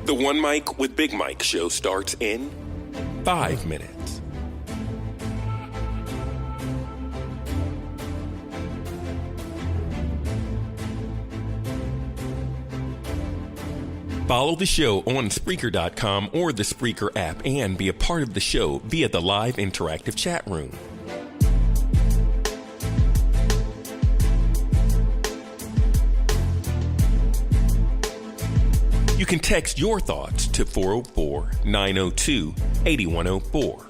The One Mic with Big Mike show starts in 5 minutes. Follow the show on Spreaker.com or the Spreaker app and be a part of the show via the live interactive chat room. You can text your thoughts to 404-902-8104.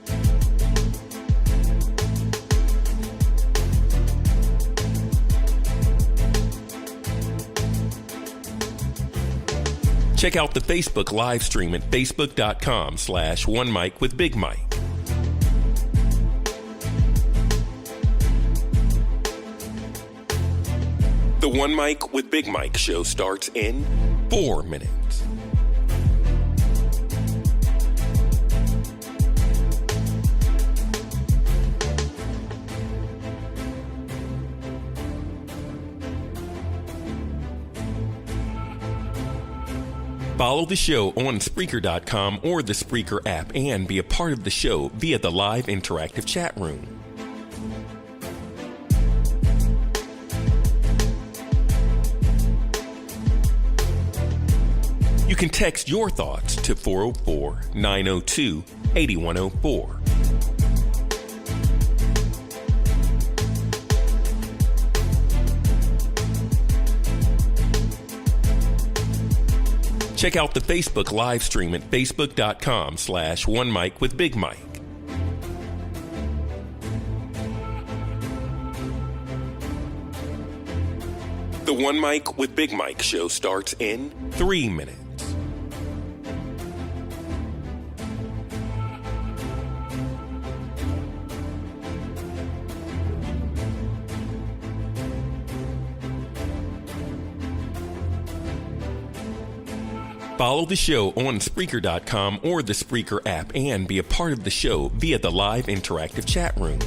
Check out the Facebook live stream at facebook.com/OneMicWithBigMike. The One Mic with Big Mike show starts in 4 minutes. Follow the show on Spreaker.com or the Spreaker app and be a part of the show via the live interactive chat room. You can text your thoughts to 404-902-8104. Check out the Facebook live stream at facebook.com/OneMicWithBigMike. The One Mic with Big Mike show starts in 3 minutes. Follow the show on Spreaker.com or the Spreaker app and be a part of the show via the live interactive chat room.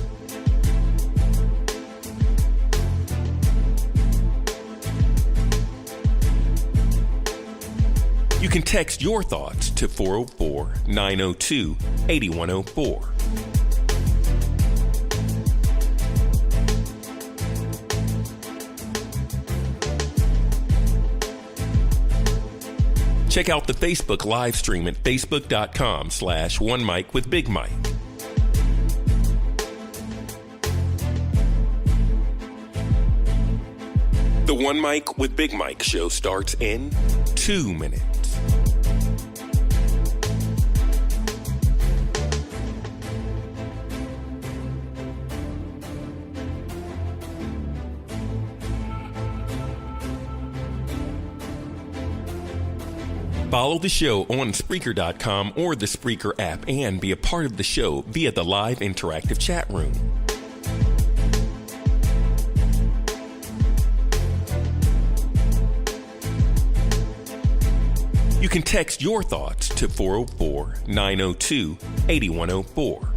You can text your thoughts to 404-902-8104. Check out the Facebook live stream at facebook.com/OneMicWithBigMike. The One Mic with Big Mike show starts in 2 minutes. Follow the show on Spreaker.com or the Spreaker app and be a part of the show via the live interactive chat room. You can text your thoughts to 404-902-8104.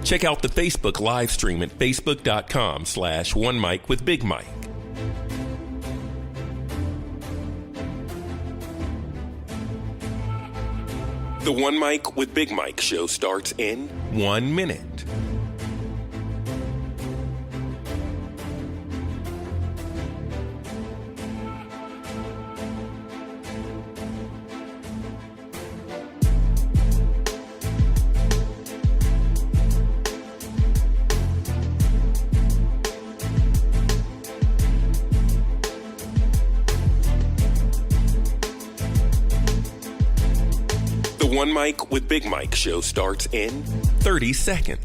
Check out the Facebook live stream at facebook.com/OneMicWithBigMike. The One Mic with Big Mike show starts in 1 minute. The One Mic with Big Mike show starts in 30 seconds.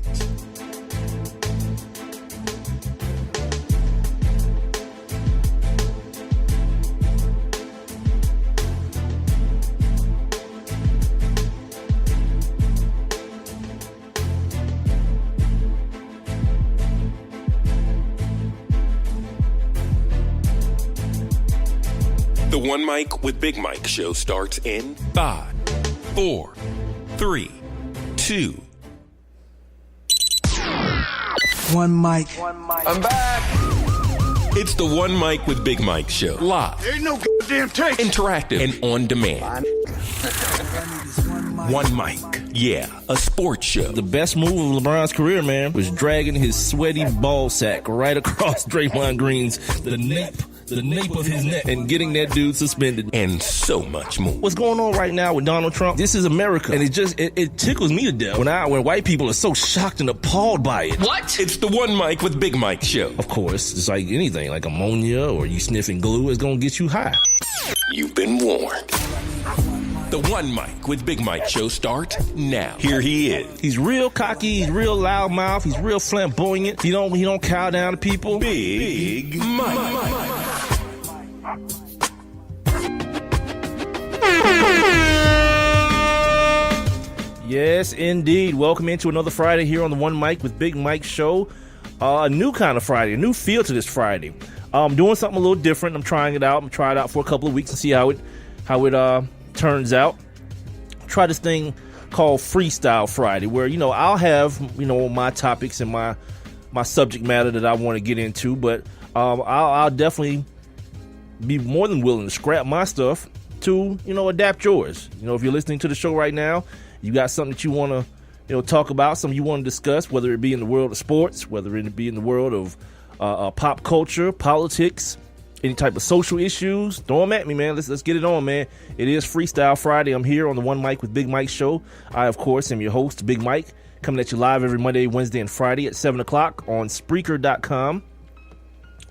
The One Mic with Big Mike show starts in 5, 4, 3, 2. One mic. I'm back. It's the One Mic with Big Mike show. Live. There ain't no goddamn tape. Interactive and on demand. One Mic. Yeah, a sports show. The best move of LeBron's career, man, was dragging his sweaty ball sack right across Draymond Green's the nape of his neck and getting that dude suspended. And so much more. What's going on right now with Donald Trump? This is America, and it tickles me to death when white people are so shocked and appalled by it. What? It's the One Mic with Big Mike show. Of course, it's like anything, like ammonia or you sniffing glue is gonna get you high. You've been warned. The One Mic with Big Mike show starts now. Here he is. He's real cocky, he's real loudmouth, he's real flamboyant. He don't cow down to people. Big Mike. Yes, indeed. Welcome into another Friday here on the One Mic with Big Mike show. A new kind of Friday, a new feel to this Friday. Doing something a little different. I'm trying it out. I'm trying it out for a couple of weeks and see how it turns out. Try this thing called Freestyle Friday, where I'll have my topics and my subject matter that I want to get into, but I'll definitely be more than willing to scrap my stuff to adapt yours. If you're listening to the show right now, you got something that you want to talk about, something you want to discuss, whether it be in the world of sports, whether it be in the world of pop culture, politics, any type of social issues, throw them at me, man. Let's get it on, man. It is Freestyle Friday. I'm here on the One Mic with Big Mike show. I, of course, am your host, Big Mike, coming at you live every Monday, Wednesday, and Friday at 7 o'clock on Spreaker.com,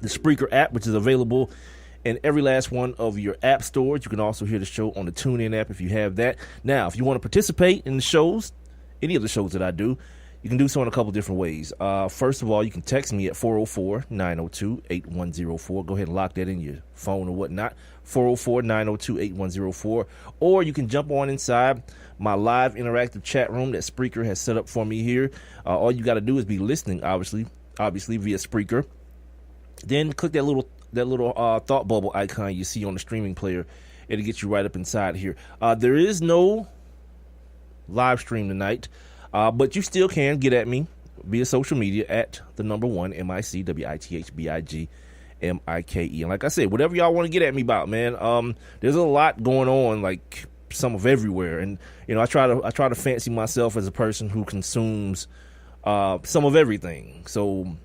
the Spreaker app, which is available in every last one of your app stores. You can also hear the show on the TuneIn app if you have that. Now, if you want to participate in the shows, any of the shows that I do, you can do so in a couple different ways. First of all, you can text me at 404-902-8104. Go ahead and lock that in your phone or whatnot. 404-902-8104. Or you can jump on inside my live interactive chat room that Spreaker has set up for me here. All you got to do is be listening, obviously via Spreaker. Then click that little thought bubble icon you see on the streaming player. It'll get you right up inside here. There is no live stream tonight. But you still can get at me via social media at the number one MICWITHBIGMIKE. And like I said, whatever y'all want to get at me about, man. There's a lot going on, like some of everywhere, and I try to fancy myself as a person who consumes some of everything. So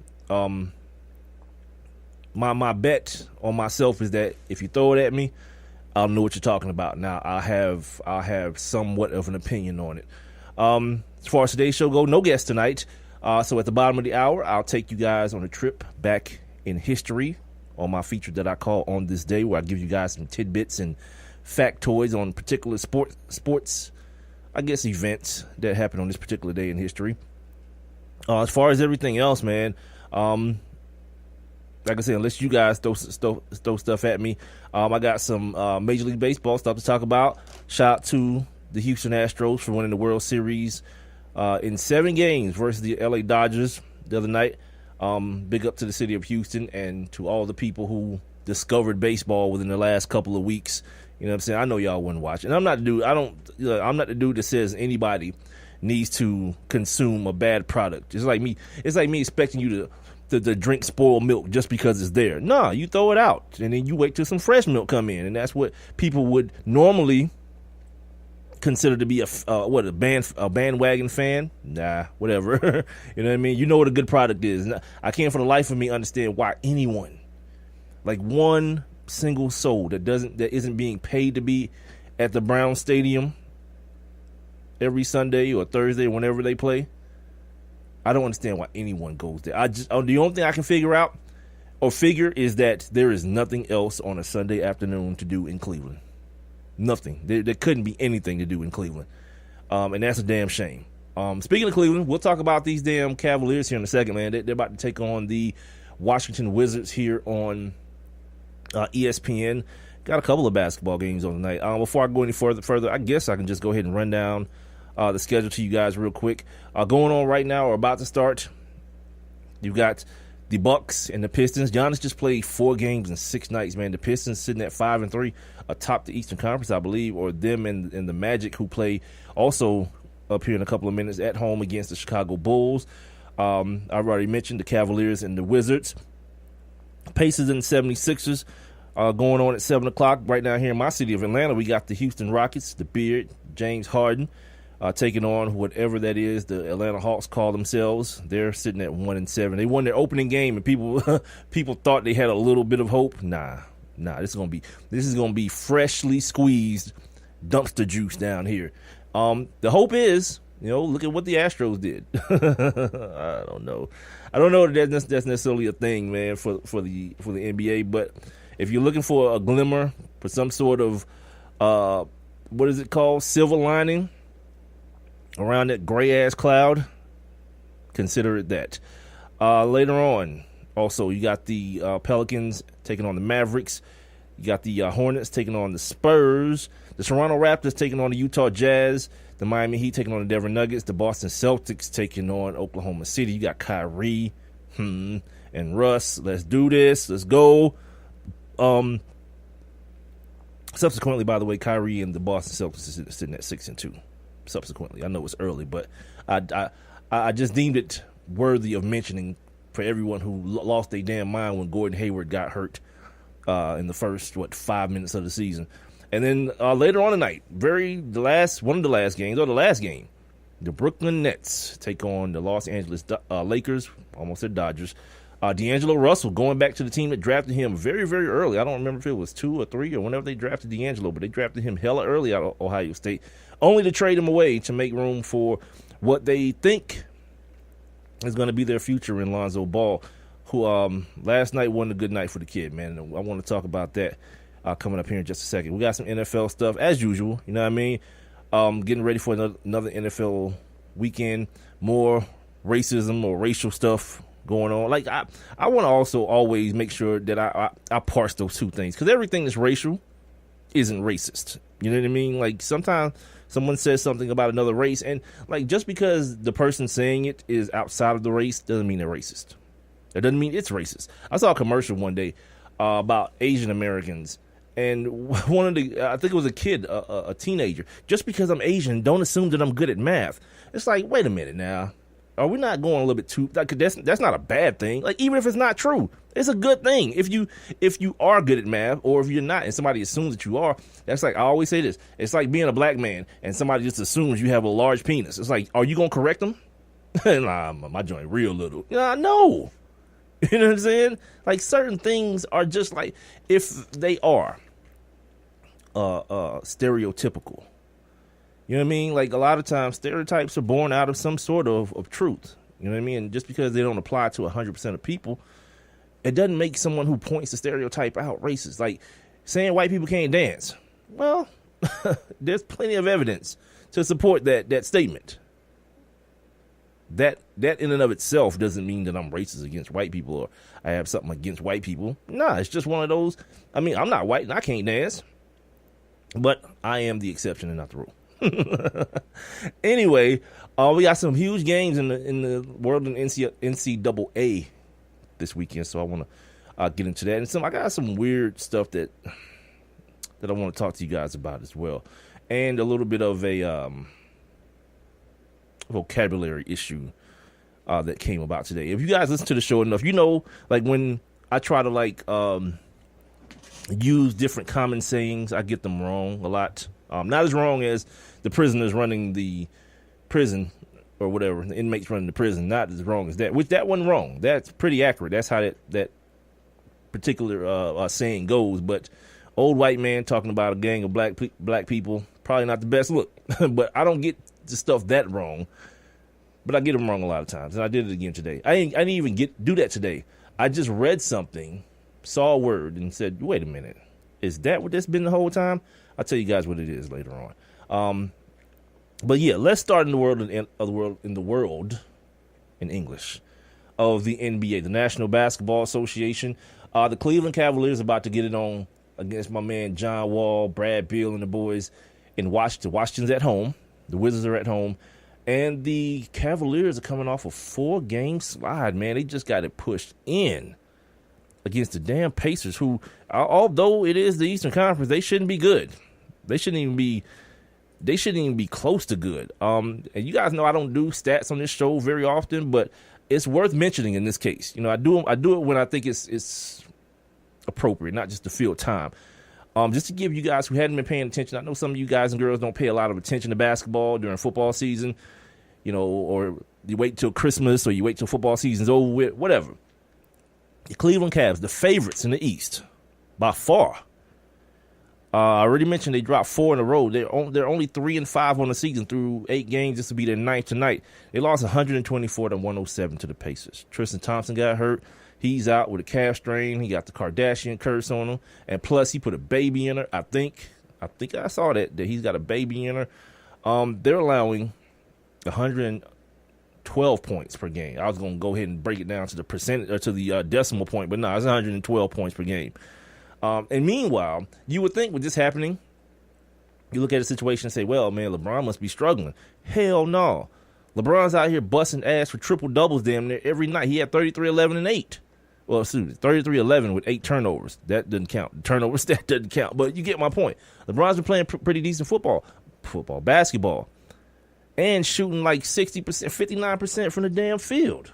my bet on myself is that if you throw it at me, I'll know what you're talking about. Now I'll have somewhat of an opinion on it. As far as today's show go, no guest tonight. So at the bottom of the hour, I'll take you guys on a trip back in history on my feature that I call On This Day, where I give you guys some tidbits and factoids on particular sports, I guess, events that happened on this particular day in history. As far as everything else, man, like I said, unless you guys throw stuff at me, I got some Major League Baseball stuff to talk about. Shout out to the Houston Astros for winning the World Series in 7 games versus the LA Dodgers the other night. Big up to the city of Houston and to all the people who discovered baseball within the last couple of weeks. You know what I'm saying? I know y'all wouldn't watch. And I'm not the dude. I'm not the dude that says anybody needs to consume a bad product. It's like me expecting you to drink spoiled milk just because it's there. Nah, you throw it out and then you wait till some fresh milk come in, and that's what people would normally consider to be a bandwagon fan. Nah, whatever. You know what I mean? You know what a good product is. I can't for the life of me understand why anyone, like one single soul that isn't being paid to be at the Brown Stadium every Sunday or Thursday, whenever they play. I don't understand why anyone goes there. The only thing I can figure is that there is nothing else on a Sunday afternoon to do in Cleveland. Nothing. There couldn't be anything to do in Cleveland. And that's a damn shame. Speaking of Cleveland, we'll talk about these damn Cavaliers here in a second, man. They're about to take on the Washington Wizards here on ESPN. Got a couple of basketball games on tonight. Before I go any further, I guess I can just go ahead and run down the schedule to you guys real quick. Going on right now or about to start, you got the Bucks and the Pistons. Giannis just played 4 games in 6 nights, man. The Pistons sitting at 5-3 atop the Eastern Conference, I believe, or them and the Magic, who play also up here in a couple of minutes at home against the Chicago Bulls. I've already mentioned the Cavaliers and the Wizards. Pacers and 76ers going on at 7 o'clock. Right now here in my city of Atlanta, we got the Houston Rockets, the Beard, James Harden, taking on whatever that is the Atlanta Hawks call themselves. They're sitting at 1-7. They won their opening game, and people thought they had a little bit of hope. Nah. This is gonna be freshly squeezed dumpster juice down here. The hope is, look at what the Astros did. I don't know that that's necessarily a thing, man, for the NBA. But if you're looking for a glimmer, for some sort of what is it called, silver lining around that gray ass cloud, consider it that. Later on, also you got the Pelicans taking on the Mavericks. You got the Hornets taking on the Spurs. The Toronto Raptors taking on the Utah Jazz. The Miami Heat taking on the Denver Nuggets. The Boston Celtics taking on Oklahoma City. You got Kyrie and Russ. Let's do this. Let's go. Subsequently, by the way, Kyrie and the Boston Celtics is sitting at 6-2. Subsequently, I know it's early, but I just deemed it worthy of mentioning for everyone who lost their damn mind when Gordon Hayward got hurt in the first 5 minutes of the season. And then later on tonight, the last game, the Brooklyn Nets take on the Los Angeles Lakers, almost said Dodgers. D'Angelo Russell going back to the team that drafted him very, very early. I don't remember if it was 2 or 3 or whenever they drafted D'Angelo, but they drafted him hella early out of Ohio State, only to trade him away to make room for what they think is going to be their future in Lonzo Ball, who last night wasn't a good night for the kid, man. I want to talk about that coming up here in just a second. We got some NFL stuff, as usual, you know what I mean? Getting ready for another NFL weekend, more racism or racial stuff going on. Like, I want to also always make sure that I parse those two things, because everything that's racial isn't racist. You know what I mean? Like, sometimes someone says something about another race, and like, just because the person saying it is outside of the race doesn't mean they're racist. It doesn't mean it's racist. I saw a commercial one day about Asian Americans, and one of I think it was a kid, a teenager. Just because I'm Asian, don't assume that I'm good at math. It's like, wait a minute now. Are we not going a little bit too? That's not a bad thing. Like, even if it's not true, it's a good thing. If you are good at math, or if you're not, and somebody assumes that you are, that's like, I always say this. It's like being a black man and somebody just assumes you have a large penis. It's like, are you gonna correct them? Nah, my joint real little. No. You know what I'm saying? Like, certain things are just like, if they are stereotypical. You know what I mean? Like, a lot of times stereotypes are born out of some sort of truth. You know what I mean? And just because they don't apply to 100% of people, it doesn't make someone who points the stereotype out racist. Like, saying white people can't dance. Well, there's plenty of evidence to support that statement. That in and of itself doesn't mean that I'm racist against white people or I have something against white people. Nah, it's just one of those. I mean, I'm not white and I can't dance, but I am the exception and not the rule. Anyway, we got some huge games in the world of NCAA this weekend, so I want to get into that. And I got some weird stuff that I want to talk to you guys about as well, and a little bit of a vocabulary issue that came about today. If you guys listen to the show enough, you know, like, when I try to use different common sayings, I get them wrong a lot. Not as wrong as the prisoners running the prison or whatever, the inmates running the prison. Not as wrong as that. Which, that wasn't wrong. That's pretty accurate. That's how that particular saying goes. But old white man talking about a gang of black people, probably not the best look. But I don't get the stuff that wrong. But I get them wrong a lot of times, and I did it again today. I didn't even do that today. I just read something, saw a word, and said, "Wait a minute, is that what that's been the whole time?" I'll tell you guys what it is later on. But yeah, let's start in the world in English of the NBA, the National Basketball Association. The Cleveland Cavaliers are about to get it on against my man John Wall, Brad Beal, and the boys in Washington. Washington's at home. The Wizards are at home. And the Cavaliers are coming off a 4-game slide, man. They just got it pushed in against the damn Pacers, who, although it is the Eastern Conference, they shouldn't be good. They shouldn't even be close to good. And you guys know I don't do stats on this show very often, but it's worth mentioning in this case. I do it when I think it's appropriate, not just to fill time. Just to give you guys who hadn't been paying attention, I know some of you guys and girls don't pay a lot of attention to basketball during football season, or you wait till Christmas or you wait till football season's over with, whatever. The Cleveland Cavs, the favorites in the East, by far. I already mentioned they dropped 4 in a row. They're only 3-5 on the season through 8 games. This will be their 9th tonight. They lost 124-107 to the Pacers. Tristan Thompson got hurt. He's out with a calf strain. He got the Kardashian curse on him, and plus he put a baby in her. I think I saw that he's got a baby in her. They're allowing 112 points per game. I was going to go ahead and break it down to the percentage or to the decimal point, but no, it's 112 points per game. And meanwhile, you would think with this happening, you look at the situation and say, well, man, LeBron must be struggling. Hell no. LeBron's out here busting ass for triple doubles damn near every night. He had 33, 11, and 8. Well, excuse me, 33, 11 with 8 turnovers. That doesn't count. The turnover stat doesn't count. But you get my point. LeBron's been playing pretty decent basketball, and shooting like 60%, 59% from the damn field.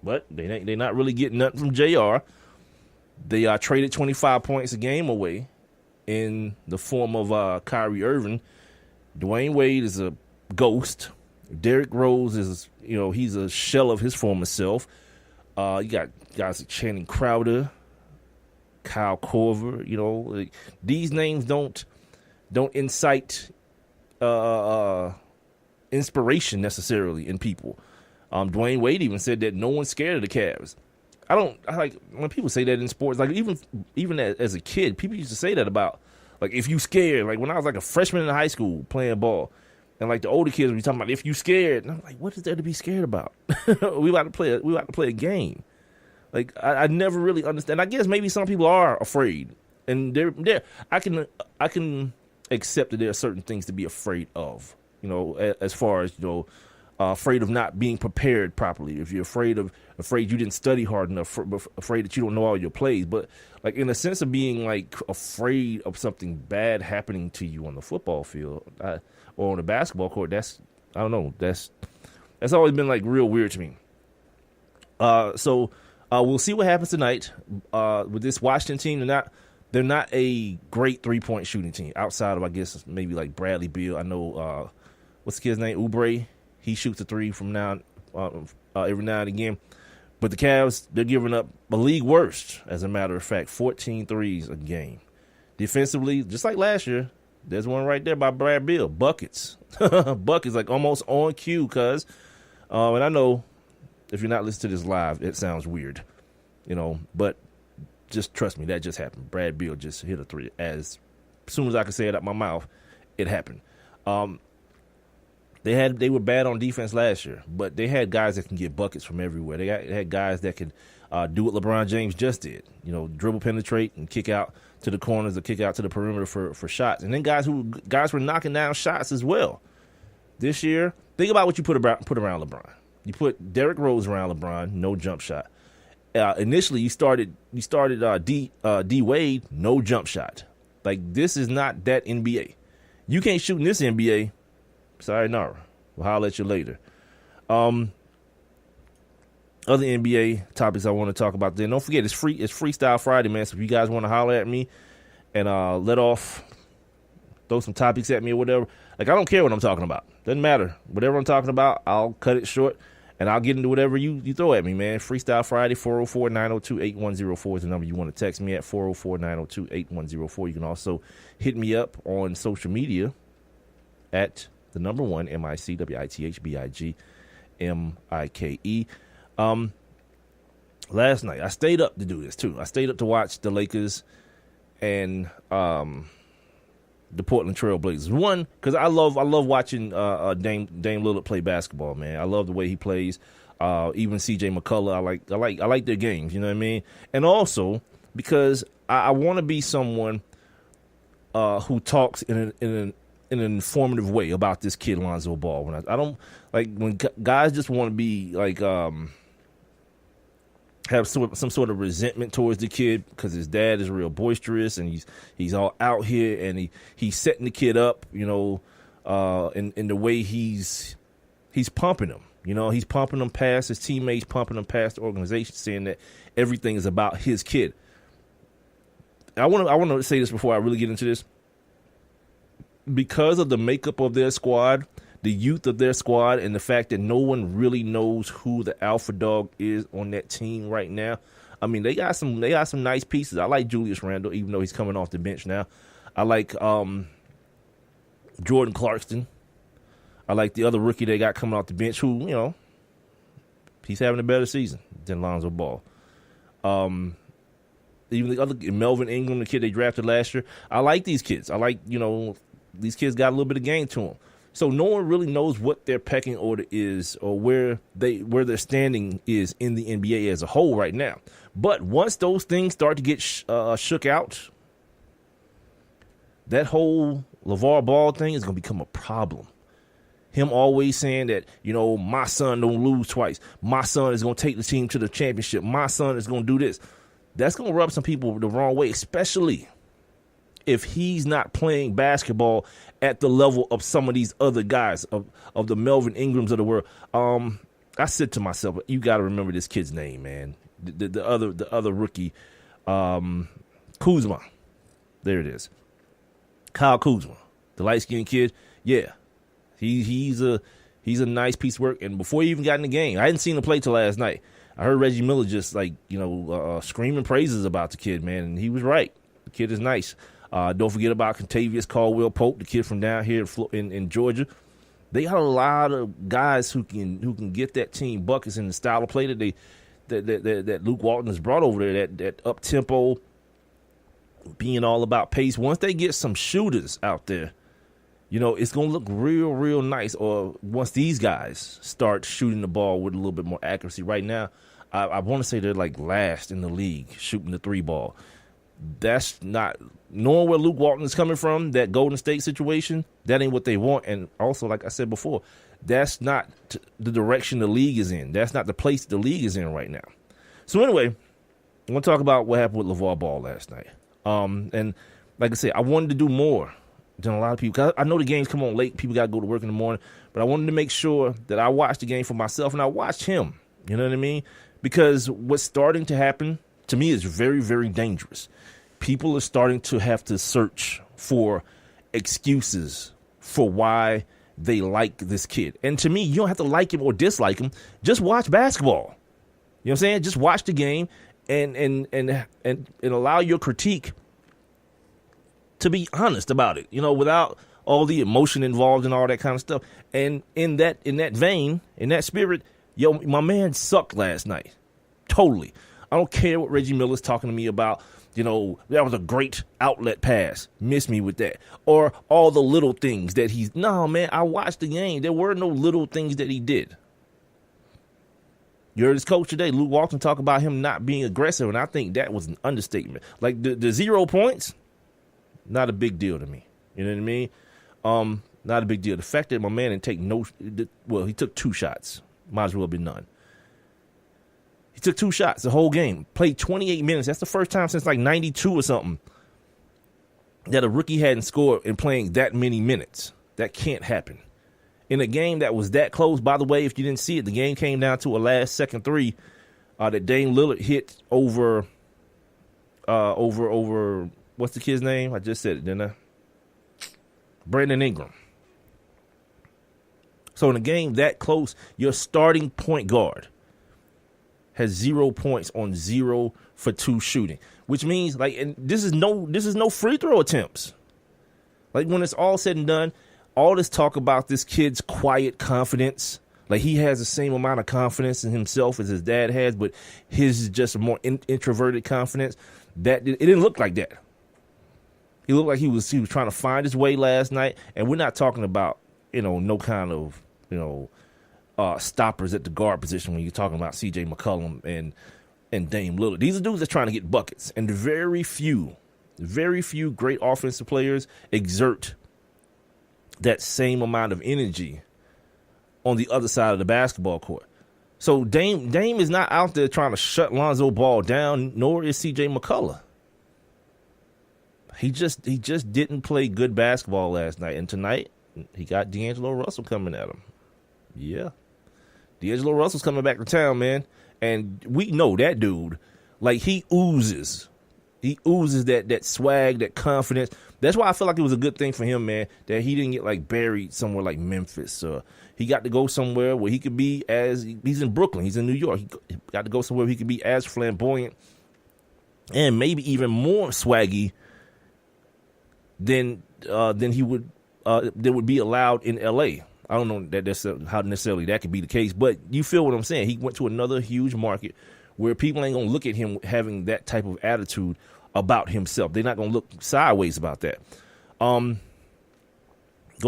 But they're not really getting nothing from JR. They traded 25 points a game away in the form of Kyrie Irving. Dwayne Wade is a ghost. Derrick Rose is, he's a shell of his former self. You got guys like Channing Crowder, Kyle Korver. These names don't incite inspiration necessarily in people. Dwayne Wade even said that no one's scared of the Cavs. I like when people say that in sports. Like even as a kid, people used to say that about, like, if you scared. Like when I was like a freshman in high school playing ball, and like the older kids would be talking about if you scared, and I'm like, what is there to be scared about? we about to play a game. Like I never really understand. I guess maybe some people are afraid, and I can accept that there are certain things to be afraid of. As far as afraid of not being prepared properly. If you're afraid you didn't study hard enough, afraid that you don't know all your plays. But like in the sense of being like afraid of something bad happening to you on the football field or on the basketball court, that's always been like real weird to me. So we'll see what happens tonight with this Washington team. They're not a great 3-point shooting team outside of, I guess, maybe like Bradley Beal. I know what's the kid's name? Oubre. He shoots a 3 from now every now and again. But the Cavs, they're giving up a league worst, as a matter of fact, 14 threes a game. Defensively, just like last year, there's one right there by Brad Beal. Buckets. Buckets, like almost on cue, cuz. And I know if you're not listening to this live, it sounds weird. But just trust me, that just happened. Brad Beal just hit a 3. As soon as I could say it out my mouth, it happened. They were bad on defense last year, but they had guys that can get buckets from everywhere. They had guys that could do what LeBron James just did, dribble, penetrate, and kick out to the corners or kick out to the perimeter for shots. And then guys were knocking down shots as well. This year, think about what you put around LeBron. You put Derrick Rose around LeBron, no jump shot. Initially, you started D Wade, no jump shot. Like, this is not that NBA. You can't shoot in this NBA. Sorry, Nara. We'll holler at you later. Other NBA topics I want to talk about then. Don't forget, it's Freestyle Friday, man. So if you guys want to holler at me and throw some topics at me or whatever, like, I don't care what I'm talking about. Doesn't matter. Whatever I'm talking about, I'll cut it short and I'll get into whatever you throw at me, man. Freestyle Friday, 404-902-8104 is the number you want to text me at, 404-902-8104. You can also hit me up on social media at the number 1 MICWITHBIGMIKE. Last night I stayed up to do this too. I stayed up to watch the Lakers and the Portland Trail Blazers. One, because I love watching Dame Lillard play basketball, man. I love the way he plays. Even CJ McCullough, I like their games. You know what I mean? And also because I want to be someone who talks in an informative way about this kid Lonzo Ball. When I don't like when guys just want to be like have some sort of resentment towards the kid because his dad is real boisterous and he's all out here and he's setting the kid up, in the way he's he's pumping him. He's pumping him past his teammates, pumping him past the organization, saying that everything is about his kid. I want to say this before I really get into this. Because of the makeup of their squad, the youth of their squad, and the fact that no one really knows who the alpha dog is on that team right now. I mean, they got some nice pieces. I like Julius Randle, even though he's coming off the bench now. I like Jordan Clarkson. I like the other rookie they got coming off the bench who, he's having a better season than Lonzo Ball. Even the other Melvin Ingram, the kid they drafted last year. I like these kids. I like, these kids got a little bit of game to them. So no one really knows what their pecking order is or where their standing is in the NBA as a whole right now. But once those things start to get shook out, that whole LeVar Ball thing is going to become a problem. Him always saying that, my son don't lose twice. My son is going to take the team to the championship. My son is going to do this. That's going to rub some people the wrong way, especially if he's not playing basketball at the level of some of these other guys, of the Melvin Ingrams of the world. I said to myself, you got to remember this kid's name, man. The other rookie, Kuzma. There it is. Kyle Kuzma, the light-skinned kid. Yeah. He's a nice piece of work. And before he even got in the game, I hadn't seen him play till last night. I heard Reggie Miller just screaming praises about the kid, man, and he was right. The kid is nice. Don't forget about Contavious Caldwell Pope, the kid from down here in Georgia. They got a lot of guys who can get that team buckets in the style of play that Luke Walton has brought over there. That up tempo, being all about pace. Once they get some shooters out there, it's going to look real, real nice. Or once these guys start shooting the ball with a little bit more accuracy. Right now, I want to say they're like last in the league shooting the three ball. That's not, knowing where Luke Walton is coming from, that Golden State situation, that ain't what they want. And also, like I said before, that's not the direction the league is in. That's not the place the league is in right now. So anyway, I want to talk about what happened with LeVar Ball last night. And like I said, I wanted to do more than a lot of people. 'Cause I know the games come on late. People got to go to work in the morning. But I wanted to make sure that I watched the game for myself and I watched him. You know what I mean? Because what's starting to happen to me is very, very dangerous. People are starting to have to search for excuses for why they like this kid. And to me, you don't have to like him or dislike him. Just watch basketball. You know what I'm saying? Just watch the game and allow your critique to be honest about it, without all the emotion involved and all that kind of stuff. And in that vein, in that spirit, my man sucked last night. Totally. I don't care what Reggie Miller's talking to me about. That was a great outlet pass. Miss me with that. Or all the little things that no, man, I watched the game. There were no little things that he did. You heard his coach today, Luke Walton, talk about him not being aggressive, and I think that was an understatement. Like the 0 points, not a big deal to me. You know what I mean? Not a big deal. The fact that my man didn't take he took 2 shots. Might as well be none. He took 2 shots the whole game. Played 28 minutes. That's the first time since like 92 or something that a rookie hadn't scored in playing that many minutes. That can't happen. In a game that was that close, by the way, if you didn't see it, the game came down to a last-second three that Dame Lillard hit over what's the kid's name? I just said it, didn't I? Brandon Ingram. So in a game that close, your starting point guard has 0 points on 0 for 2 shooting, which means and this is no free throw attempts. Like when it's all said and done, all this talk about this kid's quiet confidence, like he has the same amount of confidence in himself as his dad has, but his is just a more introverted confidence. That it didn't look like that. He looked like he was trying to find his way last night, and we're not talking about no kind of stoppers at the guard position when you're talking about C.J. McCollum and Dame Lillard. These are dudes that are trying to get buckets, and very few great offensive players exert that same amount of energy on the other side of the basketball court. So Dame is not out there trying to shut Lonzo Ball down, nor is C.J. McCollum. He just didn't play good basketball last night, and tonight he got D'Angelo Russell coming at him. Yeah. D'Angelo Russell's coming back to town, man. And we know that dude, like, he oozes. He oozes that swag, that confidence. That's why I feel like it was a good thing for him, man, that he didn't get, like, buried somewhere like Memphis. He got to go somewhere where he could be he's in Brooklyn. He's in New York. He got to go somewhere where he could be as flamboyant and maybe even more swaggy than he would that would be allowed in L.A. I don't know that's how necessarily that could be the case, but you feel what I'm saying. He went to another huge market where people ain't going to look at him having that type of attitude about himself. They're not going to look sideways about that. Going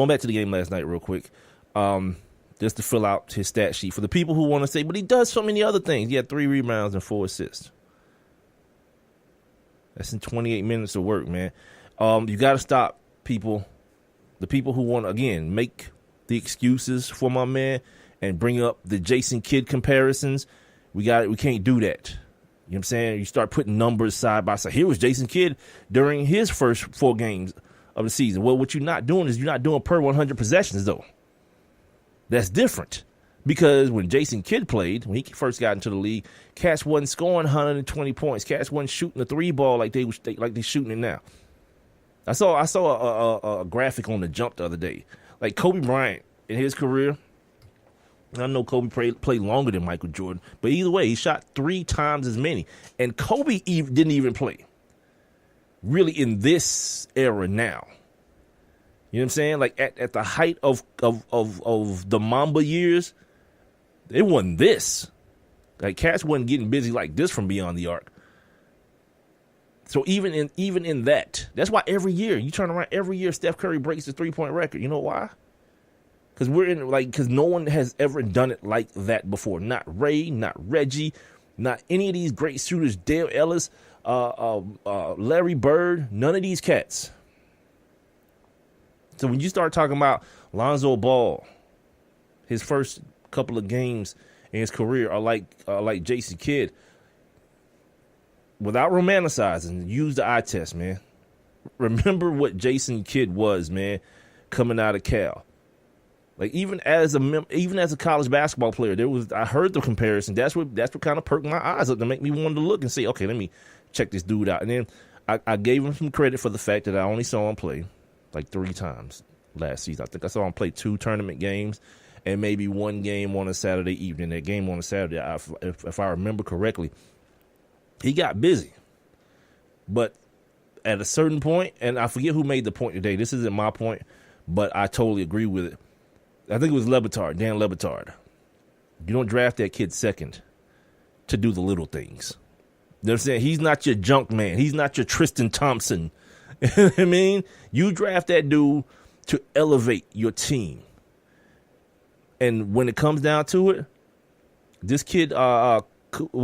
back to the game last night real quick, just to fill out his stat sheet for the people who want to say, but he does so many other things. He had 3 rebounds and 4 assists. That's in 28 minutes of work, man. You got to stop people, the people who want to, again, make the excuses for my man and bring up the Jason Kidd comparisons. We can't do that. You know what I'm saying? You start putting numbers side by side. Here was Jason Kidd during his first 4 games of the season. Well, what you're not doing is you're not doing per 100 possessions, though. That's different. Because when Jason Kidd played, when he first got into the league, cats wasn't scoring 120 points. Cats wasn't shooting the 3 ball like they shooting it now. I saw a graphic on the Jump the other day. Like Kobe Bryant in his career, I know Kobe played longer than Michael Jordan, but either way, he shot 3 times as many. And Kobe didn't even play really in this era now. You know what I'm saying? Like at the height of the Mamba years, it wasn't this. Like cats wasn't getting busy like this from beyond the arc. So even in that, that's why every year you turn around, every year Steph Curry breaks the 3-point record. You know why? Because no one has ever done it like that before. Not Ray, not Reggie, not any of these great shooters. Dale Ellis, Larry Bird, none of these cats. So when you start talking about Lonzo Ball, his first couple of games in his career are like Jason Kidd. Without romanticizing, use the eye test, man. Remember what Jason Kidd was, man, coming out of Cal. Like even as a college basketball player, I heard the comparison. That's what kind of perked my eyes up to make me want to look and say, okay, let me check this dude out. And then I gave him some credit for the fact that I only saw him play like 3 times last season. I think I saw him play 2 tournament games and maybe 1 game on a Saturday evening. That game on a Saturday, if I remember correctly, he got busy. But at a certain point, and I forget who made the point today. This isn't my point, but I totally agree with it. I think it was Dan Lebitard. You don't draft that kid second to do the little things. You know what I'm saying? He's not your junk man. He's not your Tristan Thompson. You know what I mean? You draft that dude to elevate your team. And when it comes down to it, this kid, what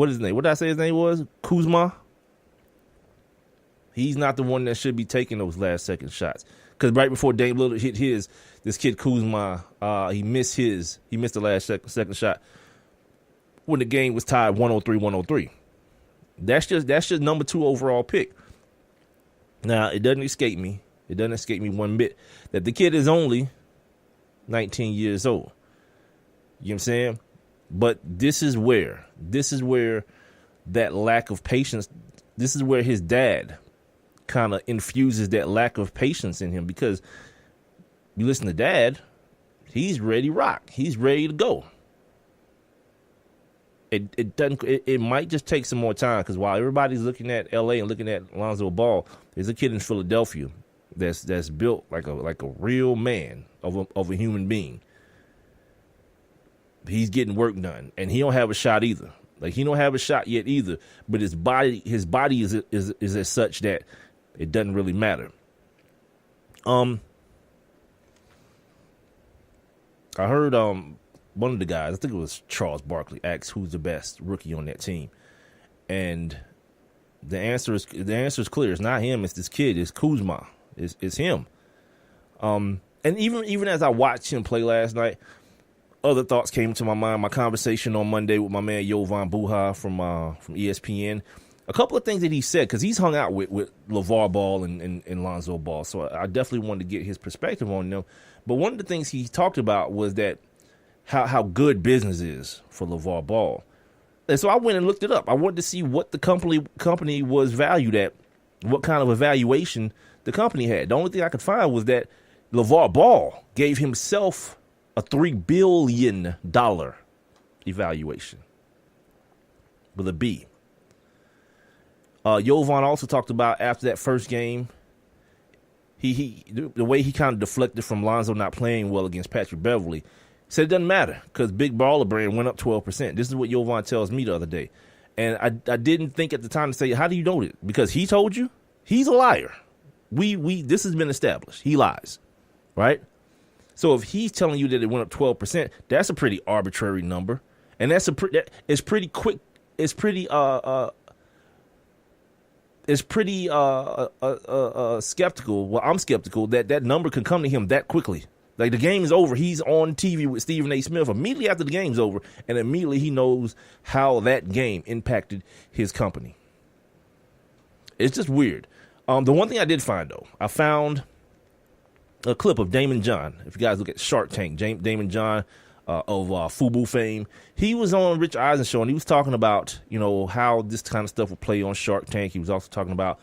is his name? What did I say his name was? Kuzma? He's not the one that should be taking those last second shots. Because right before Dame Lillard hit his, this kid Kuzma, he missed the last second shot when the game was tied 103-103. That's just number 2 overall pick. Now, it doesn't escape me. It doesn't escape me one bit that the kid is only 19 years old. You know what I'm saying? But this is where that lack of patience, this is where his dad kind of infuses that lack of patience in him, because you listen to Dad, he's ready to rock. He's ready to go. It might just take some more time, because while everybody's looking at LA and looking at Lonzo Ball, there's a kid in Philadelphia that's built like a real man of a human being. He's getting work done, and he don't have a shot either. Like, he don't have a shot yet either, but his body is as such that it doesn't really matter. I heard one of the guys, I think it was Charles Barkley, asked who's the best rookie on that team, and the answer is clear. It's not him. It's this kid. It's Kuzma. It's him. And even as I watched him play last night, other thoughts came to my mind. My conversation on Monday with my man Jovan Buha from ESPN. A couple of things that he said, because he's hung out with LeVar Ball and Lonzo Ball, so I definitely wanted to get his perspective on them. But one of the things he talked about was that how good business is for LeVar Ball. And so I went and looked it up. I wanted to see what the company was valued at, what kind of evaluation the company had. The only thing I could find was that LeVar Ball gave himself a $3 billion evaluation with a B. Jovan also talked about after that first game, the way he kind of deflected from Lonzo not playing well against Patrick Beverly. Said it doesn't matter because Big Baller Brand went up 12%. This is what Jovan tells me the other day. And I didn't think at the time to say, how do you know it? Because he told you? He's a liar. This has been established. He lies, right? So if he's telling you that it went up 12%, that's a pretty arbitrary number. And it's pretty quick. It's pretty skeptical. Well, I'm skeptical that number can come to him that quickly. Like the game is over. He's on TV with Stephen A. Smith immediately after the game's over, and immediately he knows how that game impacted his company. It's just weird. The one thing I did find, though, I found a clip of Damon John. If you guys look at Shark Tank, Damon John of FUBU fame, he was on Rich Eisen's show, and he was talking about, how this kind of stuff will play on Shark Tank. He was also talking about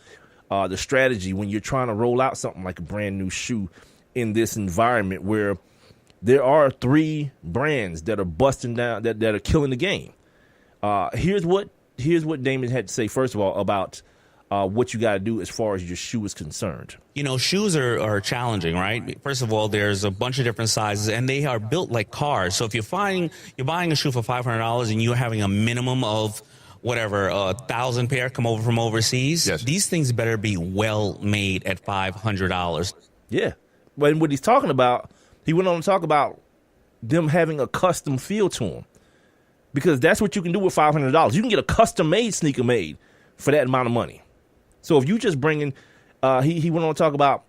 the strategy when you're trying to roll out something like a brand new shoe in this environment where there are 3 brands that are busting down, that are killing the game. Here's what Damon had to say, first of all, about what you got to do as far as your shoe is concerned. Shoes are challenging, right? First of all, there's a bunch of different sizes, and they are built like cars. So if you're buying a shoe for $500 and you're having a minimum of whatever, 1,000 pair come over from overseas, yes, these things better be well made at $500. Yeah. But what he's talking about, he went on to talk about them having a custom feel to them. Because that's what you can do with $500. You can get a custom-made sneaker made for that amount of money. So if you just bring in, he went on to talk about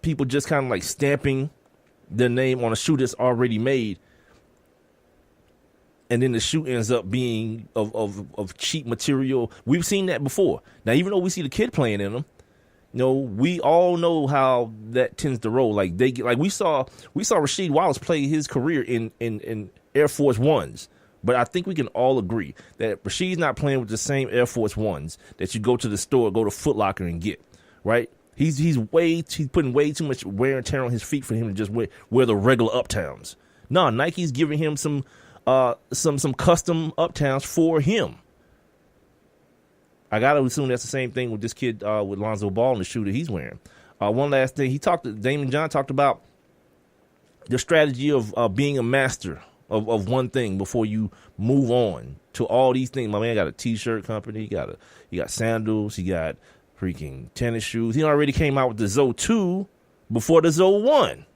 people just kind of like stamping their name on a shoe that's already made, and then the shoe ends up being of cheap material. We've seen that before. Now, even though we see the kid playing in them, we all know how that tends to roll. Like we saw Rasheed Wallace play his career in Air Force Ones. But I think we can all agree that Rasheed's not playing with the same Air Force Ones that you go to the store, go to Foot Locker and get, right? He's putting way too much wear and tear on his feet for him to just wear the regular Uptowns. No, Nike's giving him some custom Uptowns for him. I gotta assume that's the same thing with this kid with Lonzo Ball and the shoe that he's wearing. One last thing, Damon John talked about the strategy of being a master of one thing before you move on to all these things. My man got a t-shirt company, he got sandals, he got freaking tennis shoes. He already came out with the Zoe 2 before the Zoe 1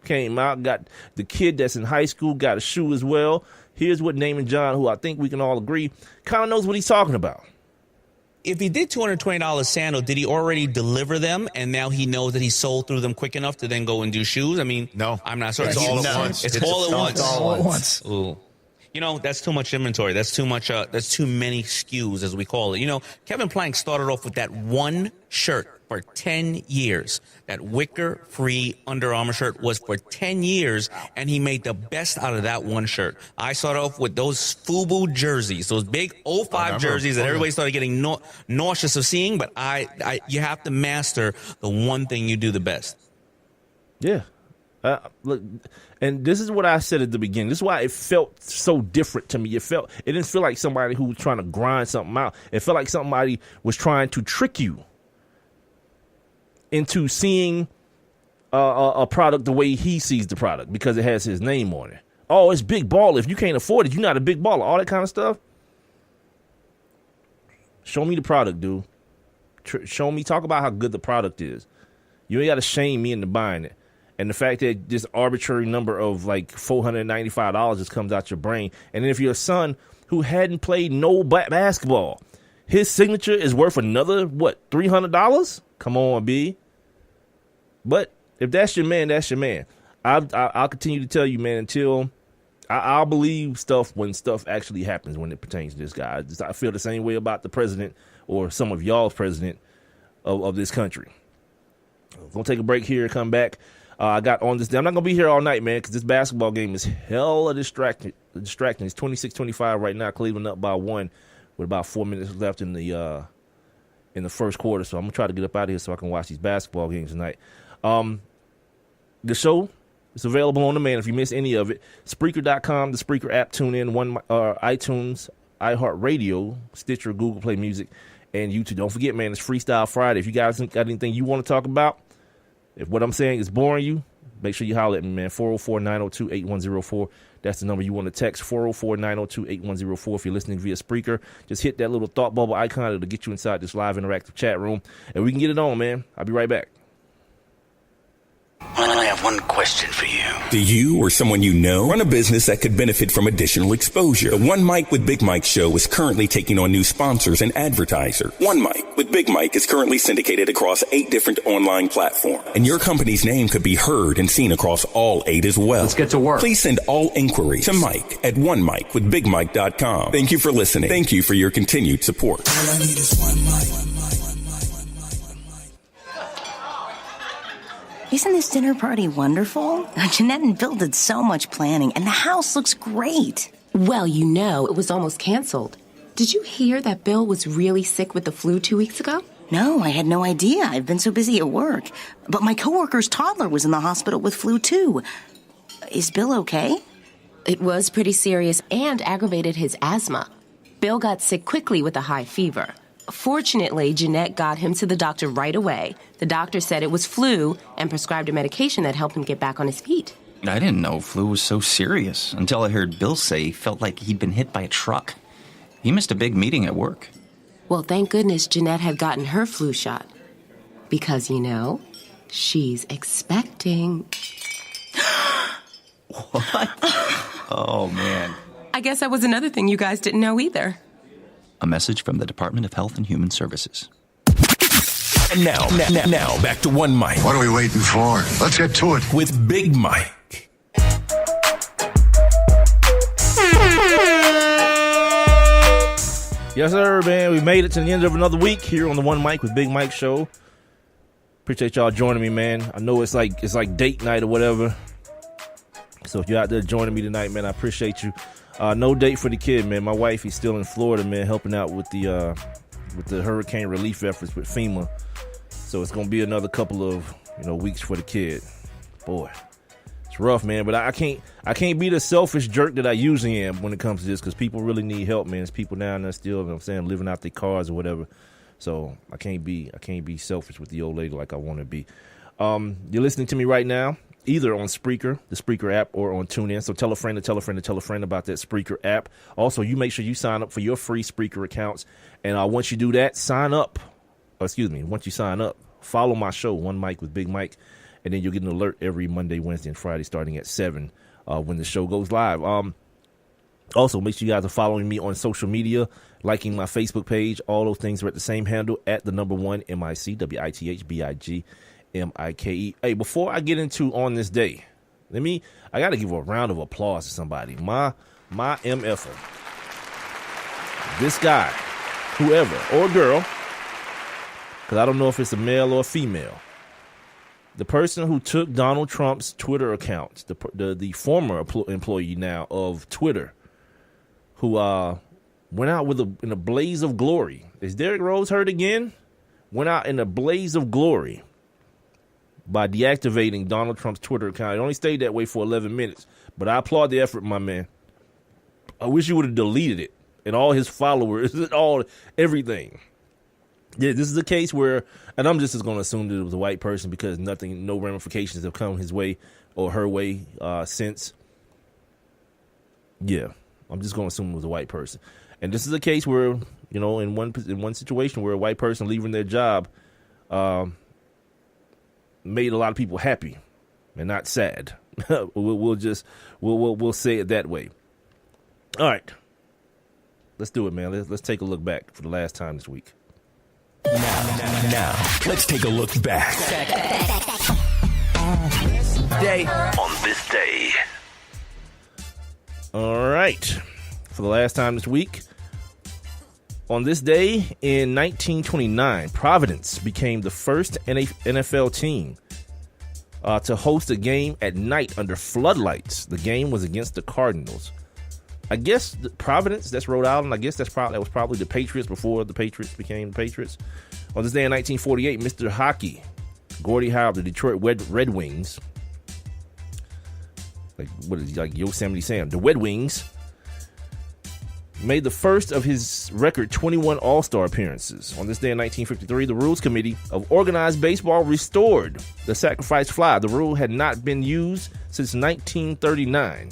came out. Got the kid that's in high school got a shoe as well. Here's what Damon John, who I think we can all agree, kind of knows what he's talking about. If he did $220 sandal, did he already deliver them, and now he knows that he sold through them quick enough to then go and do shoes? I mean, no, I'm not sure. It's all at once. It's all at once. All at once. Ooh. That's too much inventory. That's too much. That's too many SKUs, as we call it. Kevin Plank started off with that one shirt for 10 years. That wicker-free Under Armour shirt was for 10 years, and he made the best out of that one shirt. I started off with those FUBU jerseys, those big 05 jerseys that everybody started getting nauseous of seeing, but you have to master the one thing you do the best. Yeah. Look, and this is what I said at the beginning. This is why it felt so different to me. It didn't feel like somebody who was trying to grind something out. It felt like somebody was trying to trick you into seeing a product the way he sees the product because it has his name on it. Oh, it's big baller. If you can't afford it, you're not a big baller. All that kind of stuff. Show me the product, dude. Show me. Talk about how good the product is. You ain't got to shame me into buying it. And the fact that this arbitrary number of like $495 just comes out your brain. And then if you're a son who hadn't played no basketball, his signature is worth another, $300? Come on, B. But if that's your man, that's your man. I'll continue to tell you, man, until I'll believe stuff when stuff actually happens when it pertains to this guy. I feel the same way about the president or some of y'all's president of this country. We're going to take a break here and come back. I got on this day. I'm not going to be here all night, man, because this basketball game is hella distracting. It's 26-25 right now. Cleveland up by 1 with about 4 minutes left in the first quarter. So I'm going to try to get up out of here so I can watch these basketball games tonight. The show is available on demand if you miss any of it. Spreaker.com, the Spreaker app, TuneIn, iTunes, iHeartRadio, Stitcher, Google Play Music, and YouTube. Don't forget, man, it's Freestyle Friday. If you guys got anything you want to talk about, if what I'm saying is boring you, make sure you holler at me, man. 404-902-8104. That's the number you want to text, 404-902-8104. If you're listening via Spreaker, just hit that little thought bubble icon. It'll get you inside this live interactive chat room, and we can get it on, man. I'll be right back. I have one question for you. Do you or someone you know run a business that could benefit from additional exposure? The One Mic with Big Mike show is currently taking on new sponsors and advertisers. One Mic with Big Mike is currently syndicated across 8 different online platforms, and your company's name could be heard and seen across all 8 as well. Let's get to work. Please send all inquiries to Mike at onemicwithbigmike.com. Thank you for listening. Thank you for your continued support. All I need is one mic. Isn't this dinner party wonderful? Jeanette and Bill did so much planning, and the house looks great. Well, you know, it was almost canceled. Did you hear that Bill was really sick with the flu 2 weeks ago? No, I had no idea. I've been so busy at work. But my coworker's toddler was in the hospital with flu, too. Is Bill okay? It was pretty serious and aggravated his asthma. Bill got sick quickly with a high fever. Fortunately, Jeanette got him to the doctor right away. The doctor said it was flu and prescribed a medication that helped him get back on his feet. I didn't know flu was so serious until I heard Bill say he felt like he'd been hit by a truck. He missed a big meeting at work. Well, thank goodness Jeanette had gotten her flu shot. Because, you know, she's expecting. What? Oh, man. I guess that was another thing you guys didn't know either. A message from the Department of Health and Human Services. And now, back to One Mic What are we waiting for? Let's get to it. with Big Mike. Yes, sir, man. We made it to the end of another week here on the One Mic with Big Mike show. Appreciate y'all joining me, man. I know it's like date night or whatever. So if you're out there joining me tonight, man, I appreciate you. No date for the kid, man. My wife, he's still in Florida, man, helping out with the hurricane relief efforts with FEMA. So it's gonna be another couple of weeks for the kid. Boy, it's rough, man. But I can't be the selfish jerk that I usually am when it comes to this, because people really need help, man. There's people down there still, you know what I'm saying, living out their cars or whatever. So I can't be selfish with the old lady like I want to be. You're listening to me right now, either on Spreaker, the Spreaker app, or on TuneIn. So tell a friend to tell a friend to tell a friend about that Spreaker app. Also, you make sure you sign up for your free Spreaker accounts. And once you do that, once you sign up, follow my show, One Mic with Big Mike. And then you'll get an alert every Monday, Wednesday, and Friday starting at 7 when the show goes live. Also, make sure you guys are following me on social media, liking my Facebook page. All those things are at the same handle, at the number 1 MIC, WITHBIGMIKE. Hey, before I get into On This Day, I got to give a round of applause to somebody. My MFer. This guy, whoever, or girl, because I don't know if it's a male or a female, the person who took Donald Trump's Twitter account, the former employee now of Twitter, who went out in a blaze of glory. Is Derrick Rose hurt again? Went out in a blaze of glory by deactivating Donald Trump's Twitter account. It only stayed that way for 11 minutes, but I applaud the effort, my man. I wish you would have deleted it and all his followers and everything. Yeah, this is a case where, and I'm just going to assume that it was a white person because no ramifications have come his way or her way since. Yeah, I'm just going to assume it was a white person. And this is a case where, in one situation where a white person leaving their job made a lot of people happy and not sad. We'll say it that way. All right, let's do it, man. Let's take a look back for the last time this week. Now, let's take a look back. On this day. All right. For the last time this week, on this day in 1929, Providence became the first NFL team to host a game at night under floodlights. The game was against the Cardinals. I guess Providence, that's Rhode Island. I guess that was probably the Patriots before the Patriots became the Patriots. On this day in 1948, Mr. Hockey, Gordie Howe of the Detroit Red Wings, like Yosemite Sam, the Red Wings, made the first of his record 21 All-Star appearances. On this day in 1953, the Rules Committee of Organized Baseball restored the sacrifice fly. The rule had not been used since 1939.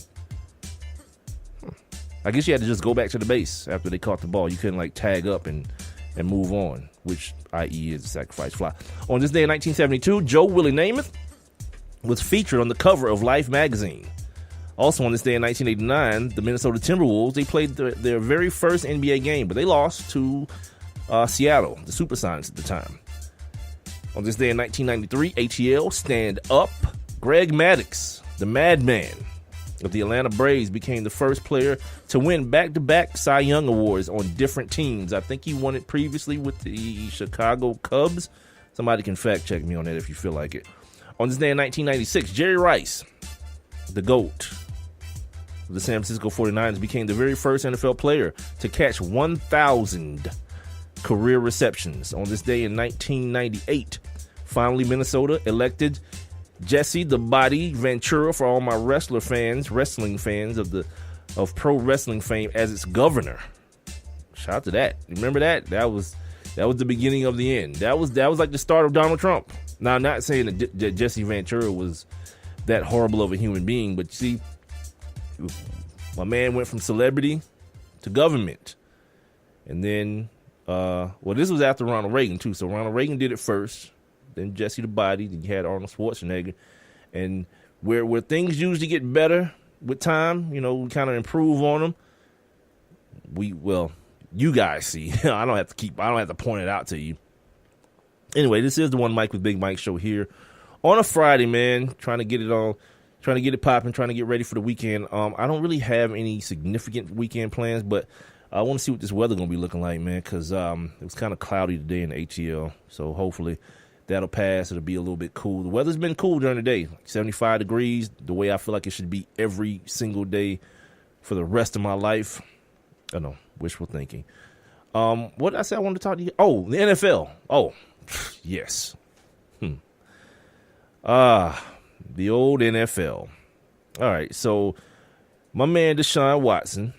I guess you had to just go back to the base after they caught the ball. You couldn't like tag up and move on, which i.e. is the sacrifice fly. On this day in 1972, Joe Willie Namath was featured on the cover of Life magazine. Also on this day in 1989, the Minnesota Timberwolves, they played their very first NBA game, but they lost to Seattle, the Supersonics at the time. On this day in 1993, ATL Stand Up, Greg Maddux, the Madman of the Atlanta Braves, became the first player to win back-to-back Cy Young Awards on different teams. I think he won it previously with the Chicago Cubs. Somebody can fact-check me on that if you feel like it. On this day in 1996, Jerry Rice, the GOAT of the San Francisco 49ers, became the very first NFL player to catch 1,000 career receptions. On this day in 1998, finally Minnesota elected Jesse the Body Ventura, for all my wrestling fans of pro wrestling fame, as its governor. Shout out to that. Remember that? That was the beginning of the end. That was like the start of Donald Trump. Now, I'm not saying that Jesse Ventura was that horrible of a human being, but you see, my man went from celebrity to government. And then, this was after Ronald Reagan, too. So Ronald Reagan did it first. Then Jesse the Body. Then you had Arnold Schwarzenegger. And where things usually get better with time, we kind of improve on them. You guys see. I don't have to point it out to you. Anyway, this is the One Mic with Big Mike show here on a Friday, man. Trying to get it popping, trying to get ready for the weekend. I don't really have any significant weekend plans, but I want to see what this weather going to be looking like, man, because it was kind of cloudy today in the ATL. So hopefully that'll pass. It'll be a little bit cool. The weather's been cool during the day, like 75 degrees, the way I feel like it should be every single day for the rest of my life. I know, wishful thinking. What did I say I wanted to talk to you? Oh, the NFL. Oh, yes. The old NFL. All right, so my man Deshaun Watson,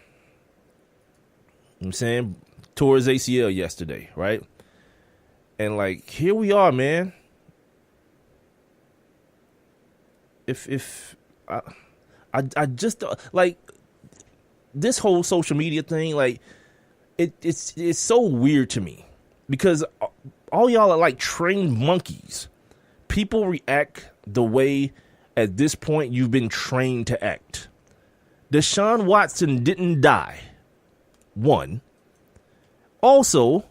I'm saying, tore his ACL yesterday, right? And like, here we are, man. If I just like this whole social media thing, like it's so weird to me because all y'all are like trained monkeys. People react the way at this point you've been trained to act. Deshaun Watson didn't die. One. Also,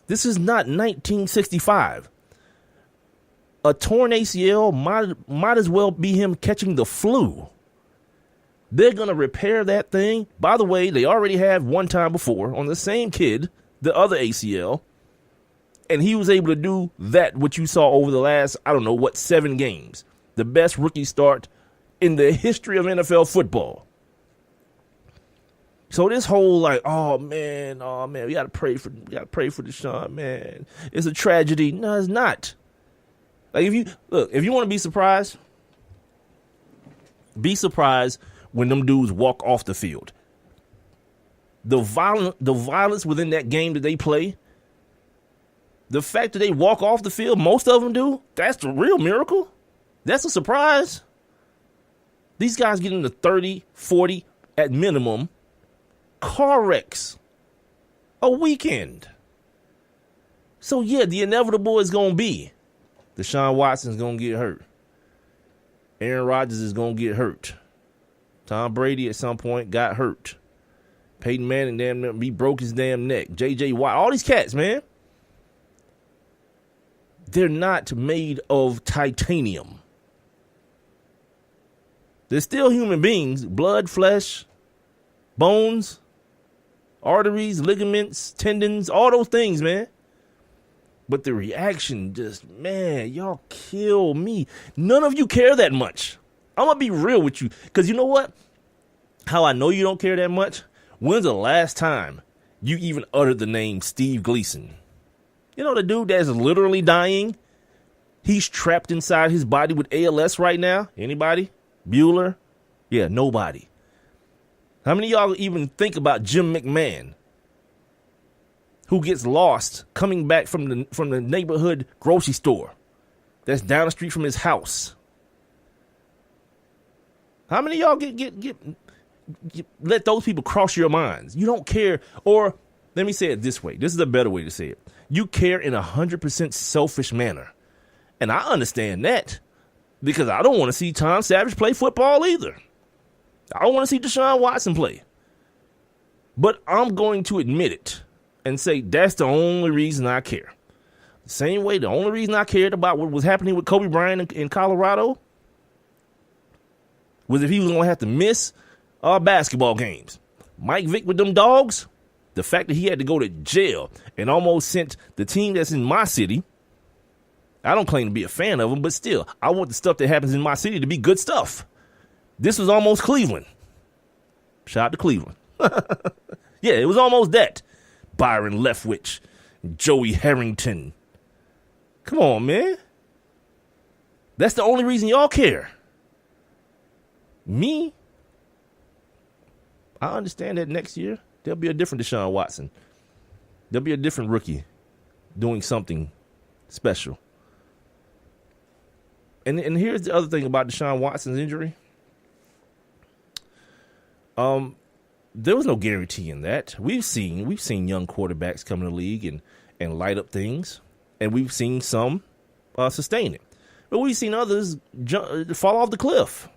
this is not 1965. A torn ACL might as well be him catching the flu. They're going to repair that thing. By the way, they already have one time before on the same kid, the other ACL. And he was able to do that, what you saw over the last, 7 games. The best rookie start in the history of NFL football. So this whole like, oh man, we gotta pray for Deshaun, man. It's a tragedy. No, it's not. Like if you want to be surprised when them dudes walk off the field. The violence within that game that they play, the fact that they walk off the field, most of them do, that's the real miracle. That's a surprise. These guys get into 30, 40 at minimum car wrecks a weekend. So yeah, the inevitable is going to be Deshaun Watson's going to get hurt. Aaron Rodgers is going to get hurt. Tom Brady at some point got hurt. Peyton Manning, he broke his damn neck. J.J. Watt, all these cats, man. They're not made of titanium. They're still human beings. Blood, flesh, bones, arteries, ligaments, tendons, all those things, man. But the reaction just, man, y'all kill me. None of you care that much. I'm going to be real with you. Because you know what? How I know you don't care that much? When's the last time you even uttered the name Steve Gleason? You know, the dude that's literally dying? He's trapped inside his body with ALS right now. Anybody? Bueller? Yeah, nobody. How many of y'all even think about Jim McMahon, who gets lost coming back from the neighborhood grocery store that's down the street from his house? How many of y'all get let those people cross your minds? You don't care. Or let me say it this way. This is a better way to say it. You care in 100% selfish manner. And I understand that because I don't want to see Tom Savage play football either. I don't want to see Deshaun Watson play. But I'm going to admit it and say that's the only reason I care. The same way the only reason I cared about what was happening with Kobe Bryant in Colorado was if he was going to have to miss basketball games. Mike Vick with them dogs, the fact that he had to go to jail and almost sent the team that's in my city. I don't claim to be a fan of them, but still, I want the stuff that happens in my city to be good stuff. This was almost Cleveland. Shout out to Cleveland. Yeah, it was almost that. Byron Leftwich, Joey Harrington. Come on, man. That's the only reason y'all care. Me? I understand that next year there'll be a different Deshaun Watson. There'll be a different rookie doing something special. And here's the other thing about Deshaun Watson's injury. There was no guarantee in that. We've seen young quarterbacks come in the league and light up things, and we've seen some sustain it. But we've seen others fall off the cliff.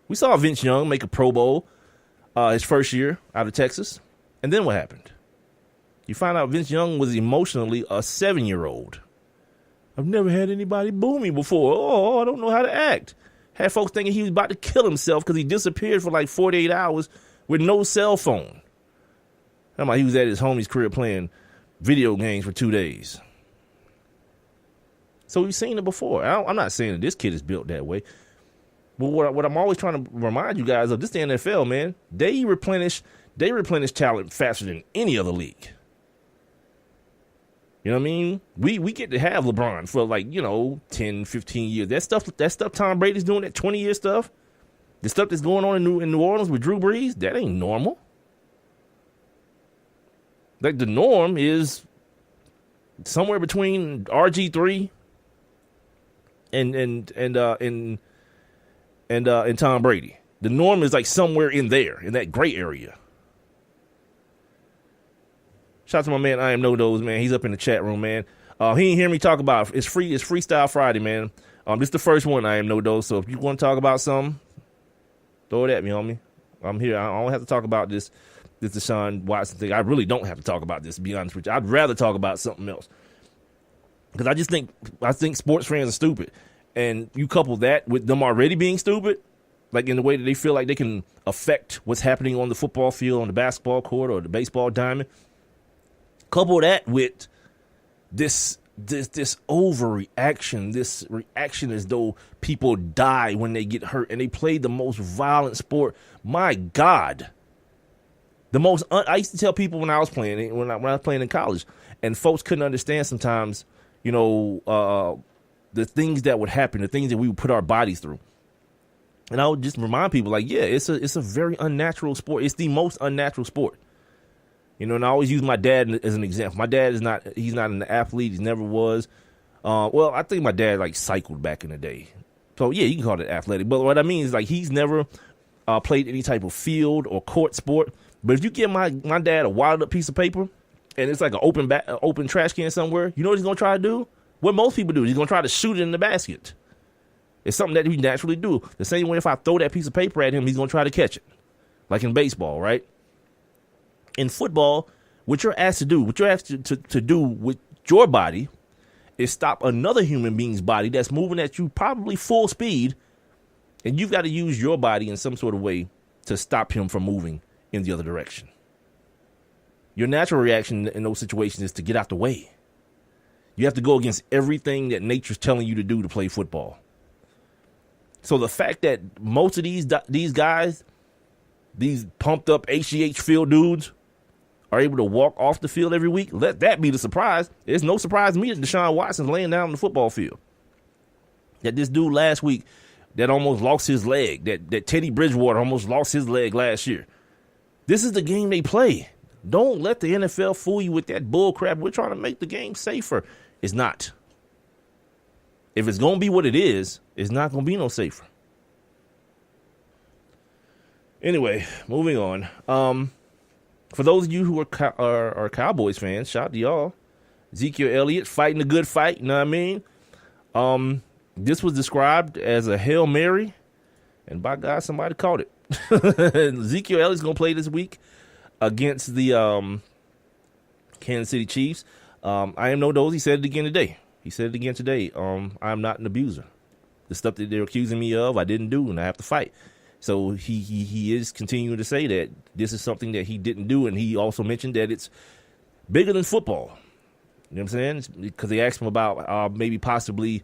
We saw Vince Young make a Pro Bowl his first year out of Texas. And then what happened? You find out Vince Young was emotionally a 7-year-old. I've never had anybody boo me before. Oh, I don't know how to act. Had folks thinking he was about to kill himself because he disappeared for like 48 hours with no cell phone. I'm like, he was at his homie's crib playing video games for 2 days. So we've seen it before. I'm not saying that this kid is built that way. But what I'm always trying to remind you guys of, this is the NFL, man. They replenish talent faster than any other league. You know what I mean? We get to have LeBron for 10, 15 years. That stuff Tom Brady's doing, that 20-year stuff, the stuff that's going on in New Orleans with Drew Brees, that ain't normal. Like, the norm is somewhere between RG3 and Tom Brady. The norm is like somewhere in there, in that gray area. Shout out to my man, I Am No Dose, man. He's up in the chat room, man. He didn't hear me talk about it. It's Freestyle Friday, man. This is the first one, I Am No Dose. So if you want to talk about something, throw it at me, homie. I'm here. I don't have to talk about this Deshaun Watson thing. I really don't have to talk about this, to be honest with you. I'd rather talk about something else. Because I think sports fans are stupid. And you couple that with them already being stupid, like in the way that they feel like they can affect what's happening on the football field, on the basketball court, or the baseball diamond. Couple that with this overreaction, this reaction as though people die when they get hurt, and they play the most violent sport. My God, I used to tell people when I was playing in college, and folks couldn't understand sometimes, the things that would happen, the things that we would put our bodies through. And I would just remind people, it's a very unnatural sport. It's the most unnatural sport. And I always use my dad as an example. My dad he's not an athlete. He never was. I think my dad cycled back in the day. So yeah, you can call it athletic. But what I mean is he's never played any type of field or court sport. But if you give my dad a wadded up piece of paper and it's like an open trash can somewhere, you know what he's going to try to do? What most people do, he's going to try to shoot it in the basket. It's something that we naturally do. The same way if I throw that piece of paper at him, he's going to try to catch it. Like in baseball, right? In football, what you're asked to do with your body is stop another human being's body that's moving at you probably full speed, and you've got to use your body in some sort of way to stop him from moving in the other direction. Your natural reaction in those situations is to get out the way. You have to go against everything that nature's telling you to do to play football. So the fact that most of these guys, these pumped up HGH field dudes, are able to walk off the field every week, let that be the surprise. It's no surprise to me that Deshaun Watson's laying down on the football field. That this dude last week that almost lost his leg, that Teddy Bridgewater almost lost his leg last year. This is the game they play. Don't let the NFL fool you with that bull crap. We're trying to make the game safer. It's not. If it's going to be what it is, it's not going to be no safer. Anyway, moving on. For those of you who are Cowboys fans, shout out to y'all. Ezekiel Elliott fighting a good fight, you know what I mean? This was described as a Hail Mary, and by God, somebody caught it. Ezekiel Elliott's going to play this week against the Kansas City Chiefs. I am no dose. He said it again today. I'm not an abuser. The stuff that they're accusing me of, I didn't do, and I have to fight. So he is continuing to say that this is something that he didn't do, and he also mentioned that it's bigger than football. You know what I'm saying? Because they asked him about maybe possibly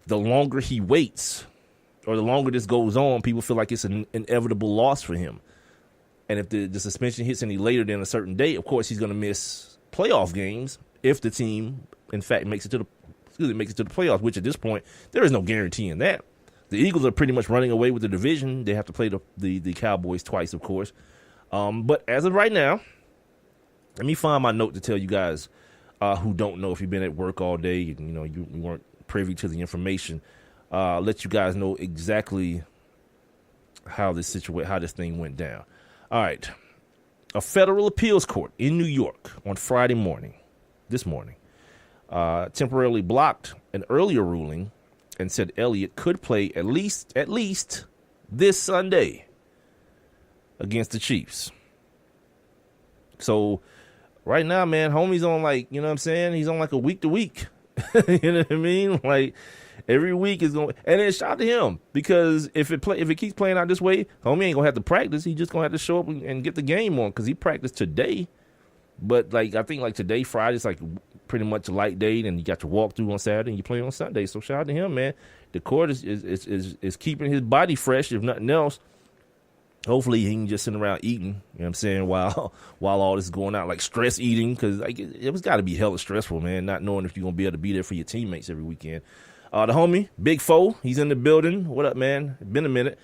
the longer he waits or the longer this goes on, people feel like it's an inevitable loss for him. And if the suspension hits any later than a certain date, of course, he's going to miss playoff games if the team, in fact, makes it to the playoffs, which at this point, there is no guarantee in that. The Eagles are pretty much running away with the division. They have to play the Cowboys twice, of course. But as of right now, let me find my note to tell you guys who don't know, if you've been at work all day, you weren't privy to the information, let you guys know exactly how this thing went down. All right. A federal appeals court in New York on Friday morning, temporarily blocked an earlier ruling and said Elliott could play at least this Sunday against the Chiefs. So right now, man, homie's on you know what I'm saying? He's on a week to week. You know what I mean? Like every week is going, and then shout out to him, because if it keeps playing out this way, homie ain't gonna have to practice. He just gonna have to show up and get the game on, because he practiced today. But I think today, Friday's pretty much a light day, and you got your walkthrough on Saturday and you play on Sunday. So shout out to him, man. The court is keeping his body fresh, if nothing else. Hopefully he can just sit around eating, you know what I'm saying, while all this is going out, stress eating, because it was got to be hella stressful, man, not knowing if you're going to be able to be there for your teammates every weekend. The homie, Big Foe, he's in the building. What up, man? It's been a minute.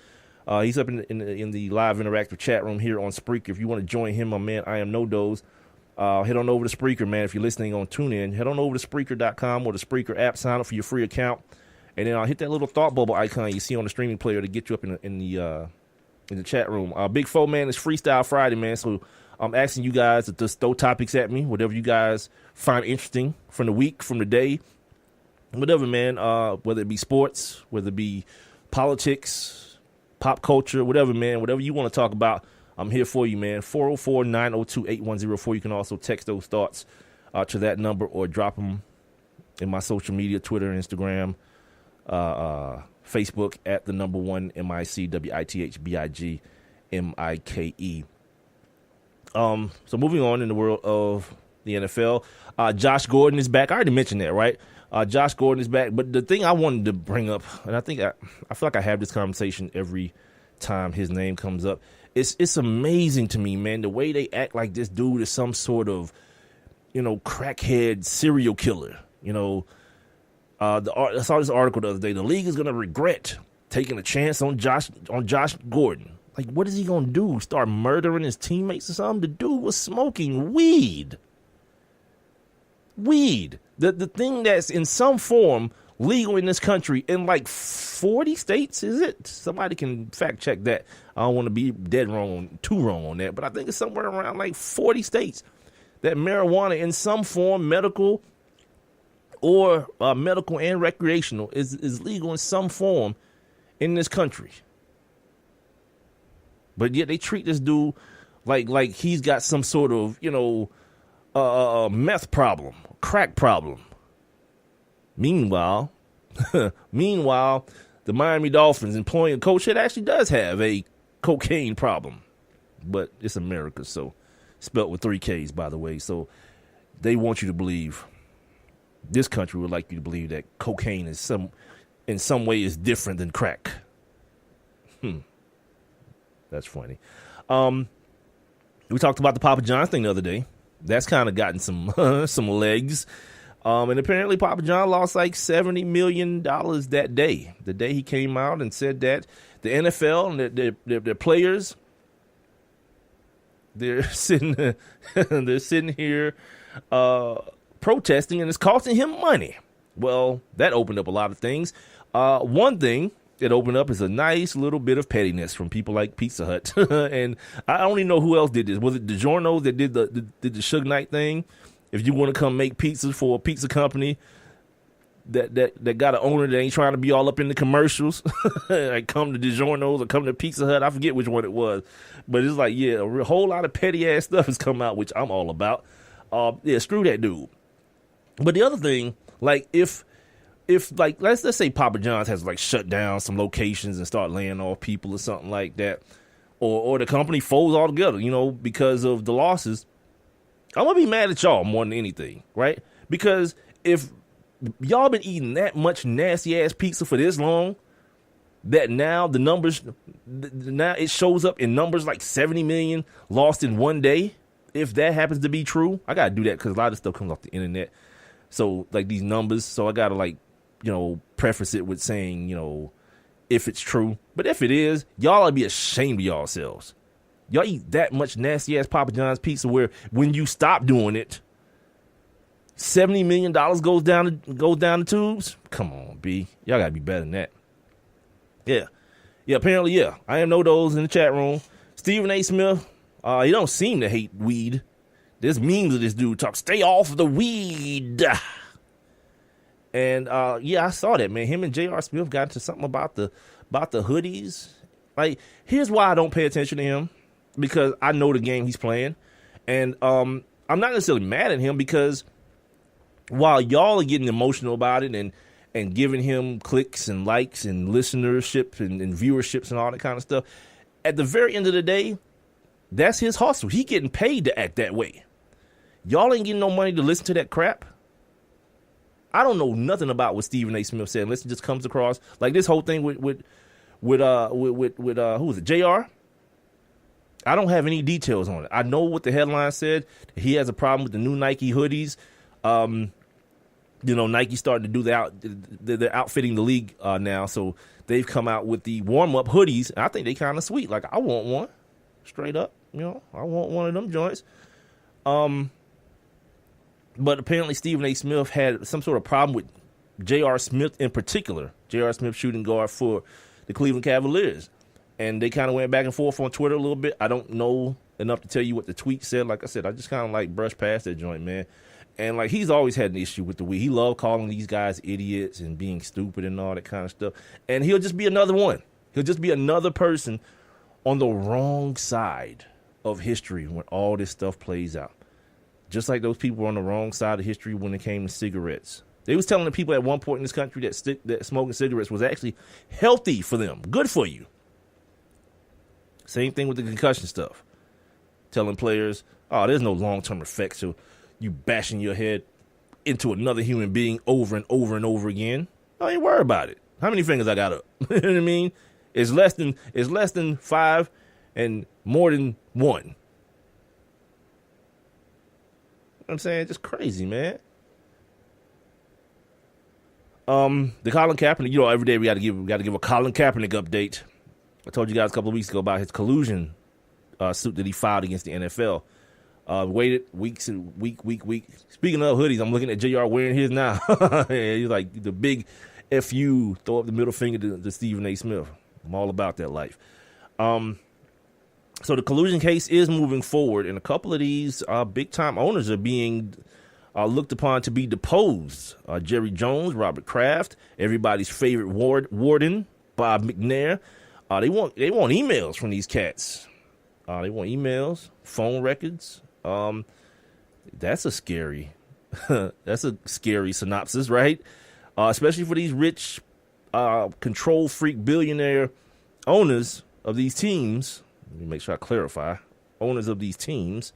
He's up in the live interactive chat room here on Spreaker. If you want to join him, my man, I am no dose. Head on over to Spreaker, man. If you're listening on TuneIn, head on over to Spreaker.com or the Spreaker app, sign up for your free account, and then hit that little thought bubble icon you see on the streaming player to get you up in the chat room. Big Foe, man, it's Freestyle Friday, man. So I'm asking you guys to just throw topics at me, whatever you guys find interesting from the week, from the day, whatever, man. Whether it be sports, whether it be politics, pop culture, whatever, man. Whatever you want to talk about, I'm here for you, man. 404-902-8104. You can also text those thoughts to that number or drop them in my social media, Twitter, Instagram, Facebook at the number one MICWITHBIGMIKE. So moving on in the world of the NFL, Josh Gordon is back. I already mentioned that, right? Josh Gordon is back. But the thing I wanted to bring up, and I think I feel like I have this conversation every time his name comes up. It's amazing to me, man, the way they act like this dude is some sort of, crackhead serial killer. I saw this article the other day. The league is going to regret taking a chance on Josh Gordon. What is he going to do? Start murdering his teammates or something? The dude was smoking weed. The thing that's in some form legal in this country in 40 states, is it? Somebody can fact check that. I don't want to be too wrong on that, but I think it's somewhere around 40 states that marijuana in some form, medical or medical and recreational, is legal in some form in this country. But yet they treat this dude like he's got some sort of, meth problem, crack problem. Meanwhile, the Miami Dolphins employing a coach that actually does have a cocaine problem. But it's America, so spelt with 3 Ks, by the way. So they want you to believe this country would like you to believe that cocaine is in some way is different than crack. That's funny. We talked about the Papa John's thing the other day. That's kind of gotten some some legs. And apparently Papa John lost like $70 million that day. The day he came out and said that the NFL and their players, they're sitting here protesting, and it's costing him money. Well, that opened up a lot of things. One thing it opened up is a nice little bit of pettiness from people like Pizza Hut. And I only know who else did this. Was it DiGiorno that did the Suge Knight thing? If you want to come make pizzas for a pizza company that got an owner that ain't trying to be all up in the commercials, like come to DiGiorno's or come to Pizza Hut. I forget which one it was. But it's like, yeah, a whole lot of petty ass stuff has come out, which I'm all about. Yeah, screw that dude. But the other thing, like if like let's say Papa John's has like shut down some locations and start laying off people or something like that, or the company folds altogether, because of the losses, I'm gonna be mad at y'all more than anything, right? Because if y'all been eating that much nasty ass pizza for this long, that now the numbers, now it shows up in numbers like 70 million lost in one day. If that happens to be true, I gotta do that because a lot of stuff comes off the internet. So like these numbers, so I gotta like, preface it with saying, if it's true. But if it is, y'all ought to be ashamed of yourselves. Y'all eat that much nasty ass Papa John's pizza where when you stop doing it, $70 million goes down the tubes. Come on, B. Y'all gotta be better than that. Yeah. Apparently, yeah. I am no those in the chat room. Stephen A. Smith, he don't seem to hate weed. There's memes of this dude talk, stay off the weed. And yeah, I saw that, man. Him and J.R. Smith got into something about the hoodies. Like, here's why I don't pay attention to him. Because I know the game he's playing. And I'm not necessarily mad at him because while y'all are getting emotional about it and giving him clicks and likes and listenership and viewerships and all that kind of stuff, at the very end of the day, that's his hustle. He getting paid to act that way. Y'all ain't getting no money to listen to that crap. I don't know nothing about what Stephen A. Smith said unless it just comes across like this whole thing with who was it, JR? I don't have any details on it. I know what the headline said. He has a problem with the new Nike hoodies. Nike starting to do they're outfitting the league now, so they've come out with the warm-up hoodies. And I think they kind of sweet. Like, I want one, straight up. I want one of them joints. But apparently Stephen A. Smith had some sort of problem with J.R. Smith in particular. J.R. Smith, shooting guard for the Cleveland Cavaliers. And they kind of went back and forth on Twitter a little bit. I don't know enough to tell you what the tweet said. Like I said, I just kind of like brushed past that joint, man. And like he's always had an issue with the weed. He loved calling these guys idiots and being stupid and all that kind of stuff. And he'll just be another one. He'll just be another person on the wrong side of history when all this stuff plays out. Just like those people were on the wrong side of history when it came to cigarettes. They was telling the people at one point in this country that smoking cigarettes was actually healthy for them, good for you. Same thing with the concussion stuff. Telling players, there's no long-term effects to you bashing your head into another human being over and over and over again. I ain't worried about it. How many fingers I got up? You know what I mean? It's less than 5 and more than 1. You know what I'm saying? Just crazy, man. The Colin Kaepernick, every day we got to give a Colin Kaepernick update. I told you guys a couple of weeks ago about his collusion suit that he filed against the NFL. Waited weeks and week. Speaking of hoodies, I'm looking at JR wearing his now. He's like the big FU, throw up the middle finger to Stephen A. Smith. I'm all about that life. So the collusion case is moving forward, and a couple of these big-time owners are being looked upon to be deposed. Jerry Jones, Robert Kraft, everybody's favorite warden, Bob McNair. They want emails from these cats. They want emails, phone records. That's a scary synopsis, right? Especially for these rich, control freak billionaire owners of these teams. Let me make sure I clarify. Owners of these teams.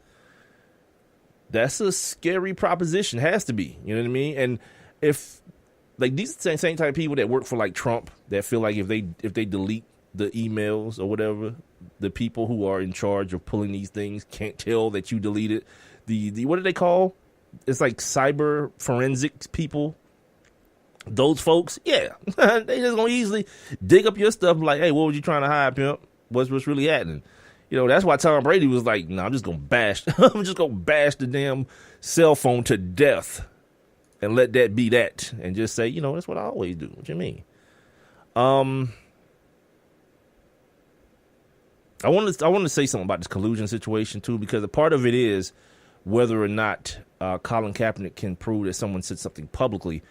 That's a scary proposition. Has to be. You know what I mean? And if like these same type of people that work for like Trump that feel like if they delete the emails or whatever, the people who are in charge of pulling these things can't tell that you deleted the what do they call? It's like cyber forensics people. Those folks, yeah, they just gonna easily dig up your stuff. Like, hey, what was you trying to hide, pimp? What's really happening? You know, that's why Tom Brady was like, "No, I'm just gonna bash. I'm just gonna bash the damn cell phone to death, and let that be that, and just say, you know, that's what I always do. What you mean?" I want to say something about this collusion situation too, because a part of it is whether or not Colin Kaepernick can prove that someone said something publicly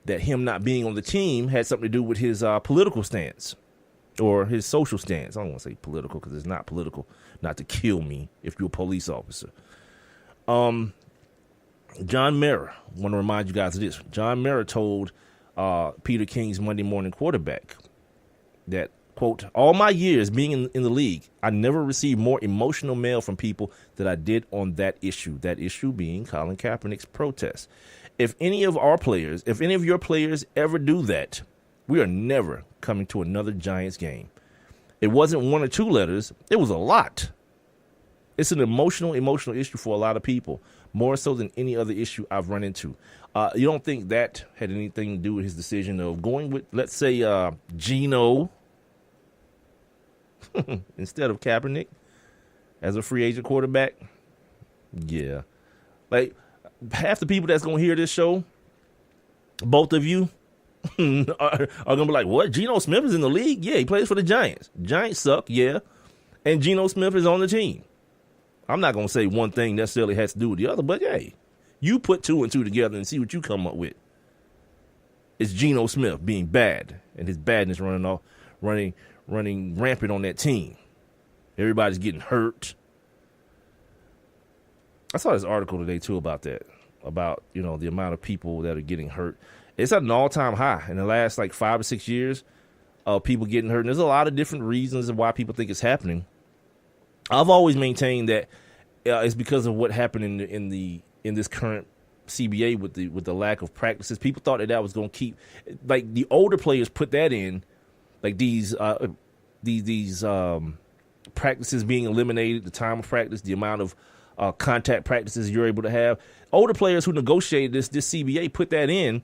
that him not being on the team had something to do with his political stance or his social stance. I don't want to say political because it's not political not to kill me if you're a police officer. John Mara, I want to remind you guys of this. John Mara told Peter King's Monday Morning Quarterback that, quote, "All my years being in the league, I never received more emotional mail from people than I did on that issue being Colin Kaepernick's protest. If any of your players ever do that, we are never coming to another Giants game. It wasn't one or two letters. It was a lot. It's an emotional issue for a lot of people, more so than any other issue I've run into." You don't think that had anything to do with his decision of going with, let's say, Geno instead of Kaepernick as a free agent quarterback? Yeah. Like, half the people that's going to hear this show, both of you, are going to be like, what? Geno Smith is in the league? Yeah, he plays for the Giants. Giants suck, yeah. And Geno Smith is on the team. I'm not going to say one thing necessarily has to do with the other, but hey, you put two and two together and see what you come up with. It's Geno Smith being bad and his badness running rampant on that team. Everybody's getting hurt. I saw this article today too about that, about, you know, the amount of people that are getting hurt. It's at an all-time high in the last like 5 or 6 years of people getting hurt. And there's a lot of different reasons of why people think it's happening. I've always maintained that it's because of what happened in this current CBA with the lack of practices. People thought that was going to keep, like, the older players put that in, like these practices being eliminated, the time of practice, the amount of contact practices you're able to have. Older players who negotiated this CBA put that in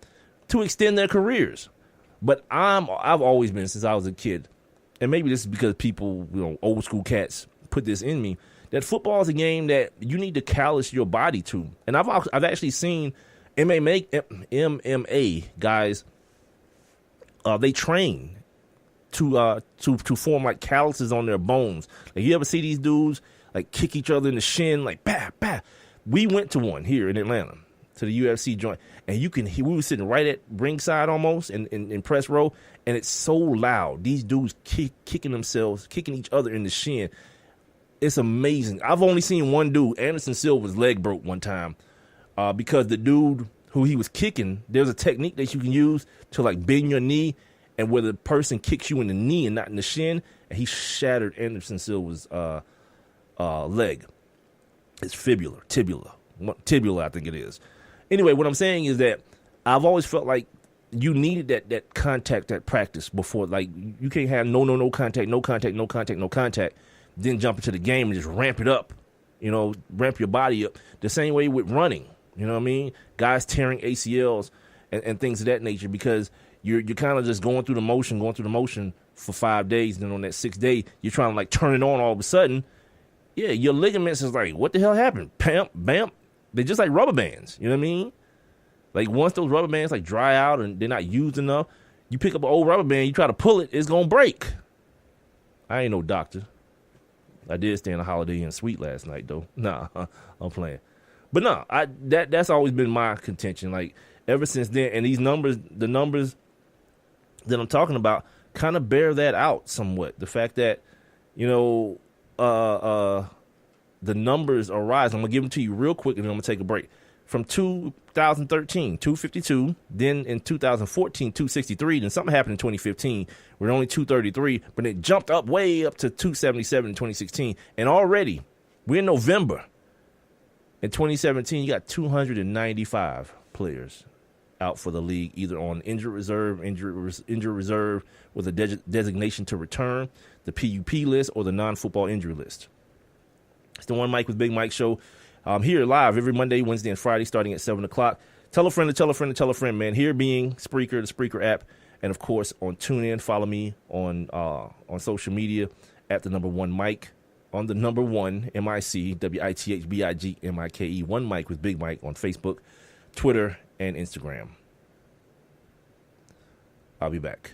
to extend their careers. But I've always been, since I was a kid, and maybe this is because people, you know, old school cats put this in me, that football is a game that you need to callous your body to. And I've actually seen MMA guys, they train to form like calluses on their bones. Like, you ever see these dudes like kick each other in the shin, like bah bah? We went to one here in Atlanta, to the UFC joint, and we were sitting right at ringside almost in press row, and it's so loud. These dudes kicking each other in the shin. It's amazing. I've only seen one dude, Anderson Silva's leg broke one time because the dude who he was kicking, there's a technique that you can use to like bend your knee, and where the person kicks you in the knee and not in the shin, and he shattered Anderson Silva's leg. It's tibula, I think it is. Anyway, what I'm saying is that I've always felt like you needed that contact, that practice before. Like, you can't have no contact, then jump into the game and just ramp it up, you know, ramp your body up. The same way with running, you know what I mean? Guys tearing ACLs and things of that nature, because you're kind of just going through the motion for 5 days. Then on that 6th day, you're trying to like turn it on all of a sudden. Yeah, your ligaments is like, what the hell happened? Pam, bam. They're just like rubber bands, you know what I mean? Like, once those rubber bands like dry out and they're not used enough, you pick up an old rubber band, you try to pull it, it's gonna break. I ain't no doctor. I did stay in a Holiday Inn suite last night though. Nah, I'm playing. But no, that's always been my contention. Like, ever since then, and the numbers that I'm talking about kind of bear that out somewhat. The fact that, you know, the numbers are rising. I'm going to give them to you real quick, and then I'm going to take a break. From 2013, 252. Then in 2014, 263. Then something happened in 2015. We're only 233, but it jumped up way up to 277 in 2016. And already, we're in November. In 2017, you got 295 players out for the league, either on injured reserve with a designation to return, the PUP list, or the non-football injury list. It's the One Mike with Big Mike show. I'm here live every Monday, Wednesday, and Friday starting at 7 o'clock. Tell a friend to tell a friend to tell a friend, man. Here being Spreaker, the Spreaker app, and, of course, on TuneIn. Follow me on social media at the number one Mike, on the number one, MIC, WITHBIGMIKE, One Mike with Big Mike on Facebook, Twitter, and Instagram. I'll be back.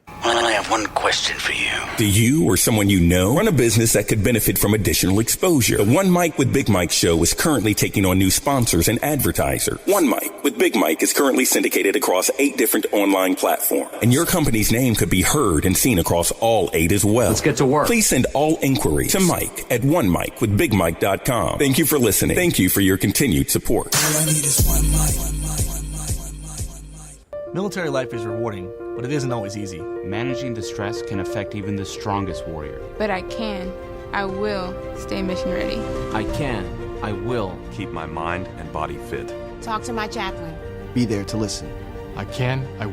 I have one question for you. Do you or someone you know run a business that could benefit from additional exposure? The One Mike with Big Mike show is currently taking on new sponsors and advertisers. One Mike with Big Mike is currently syndicated across 8 different online platforms, and your company's name could be heard and seen across all 8 as well. Let's get to work. Please send all inquiries to Mike at onemikewithbigmike.com. Thank you for listening. Thank you for your continued support. All I need is one mic. Military life is rewarding, but it isn't always easy. Managing the stress can affect even the strongest warrior. But I will stay mission ready. I will keep my mind and body fit. Talk to my chaplain. Be there to listen. I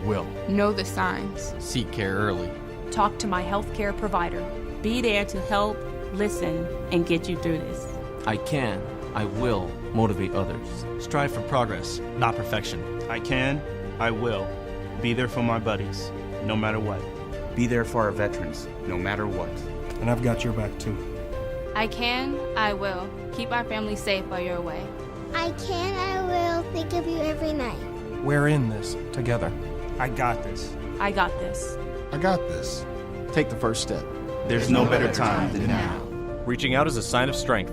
will. Know the signs. Seek care early. Talk to my healthcare provider. Be there to help, listen, and get you through this. I will motivate others. Strive for progress, not perfection. I will be there for my buddies, no matter what. Be there for our veterans, no matter what. And I've got your back too. I will keep our family safe while you're away. I will think of you every night. We're in this together. I got this. I got this. I got this. Take the first step. There's no better time than now. Reaching out is a sign of strength.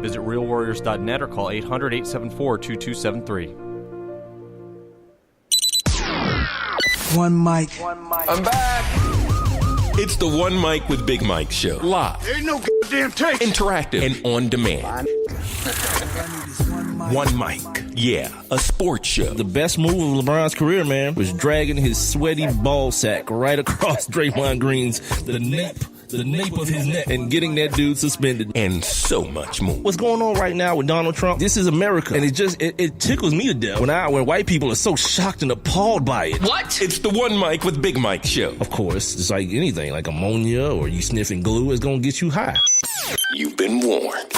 Visit realwarriors.net or call 800-874-2273. One mic. I'm back. It's the One Mike with Big Mike show. Live. Ain't no goddamn tape. Interactive and on demand. One Mike. Yeah, a sports show. The best move of LeBron's career, man, was dragging his sweaty ball sack right across Draymond Green's the nape of his neck and getting that dude suspended. And so much more. What's going on right now with Donald Trump? This is America. And it tickles me to death when white people are so shocked and appalled by it. What? It's the One Mike with Big Mike show. Of course, it's like anything, like ammonia or you sniffing glue is going to get you high. You've been warned.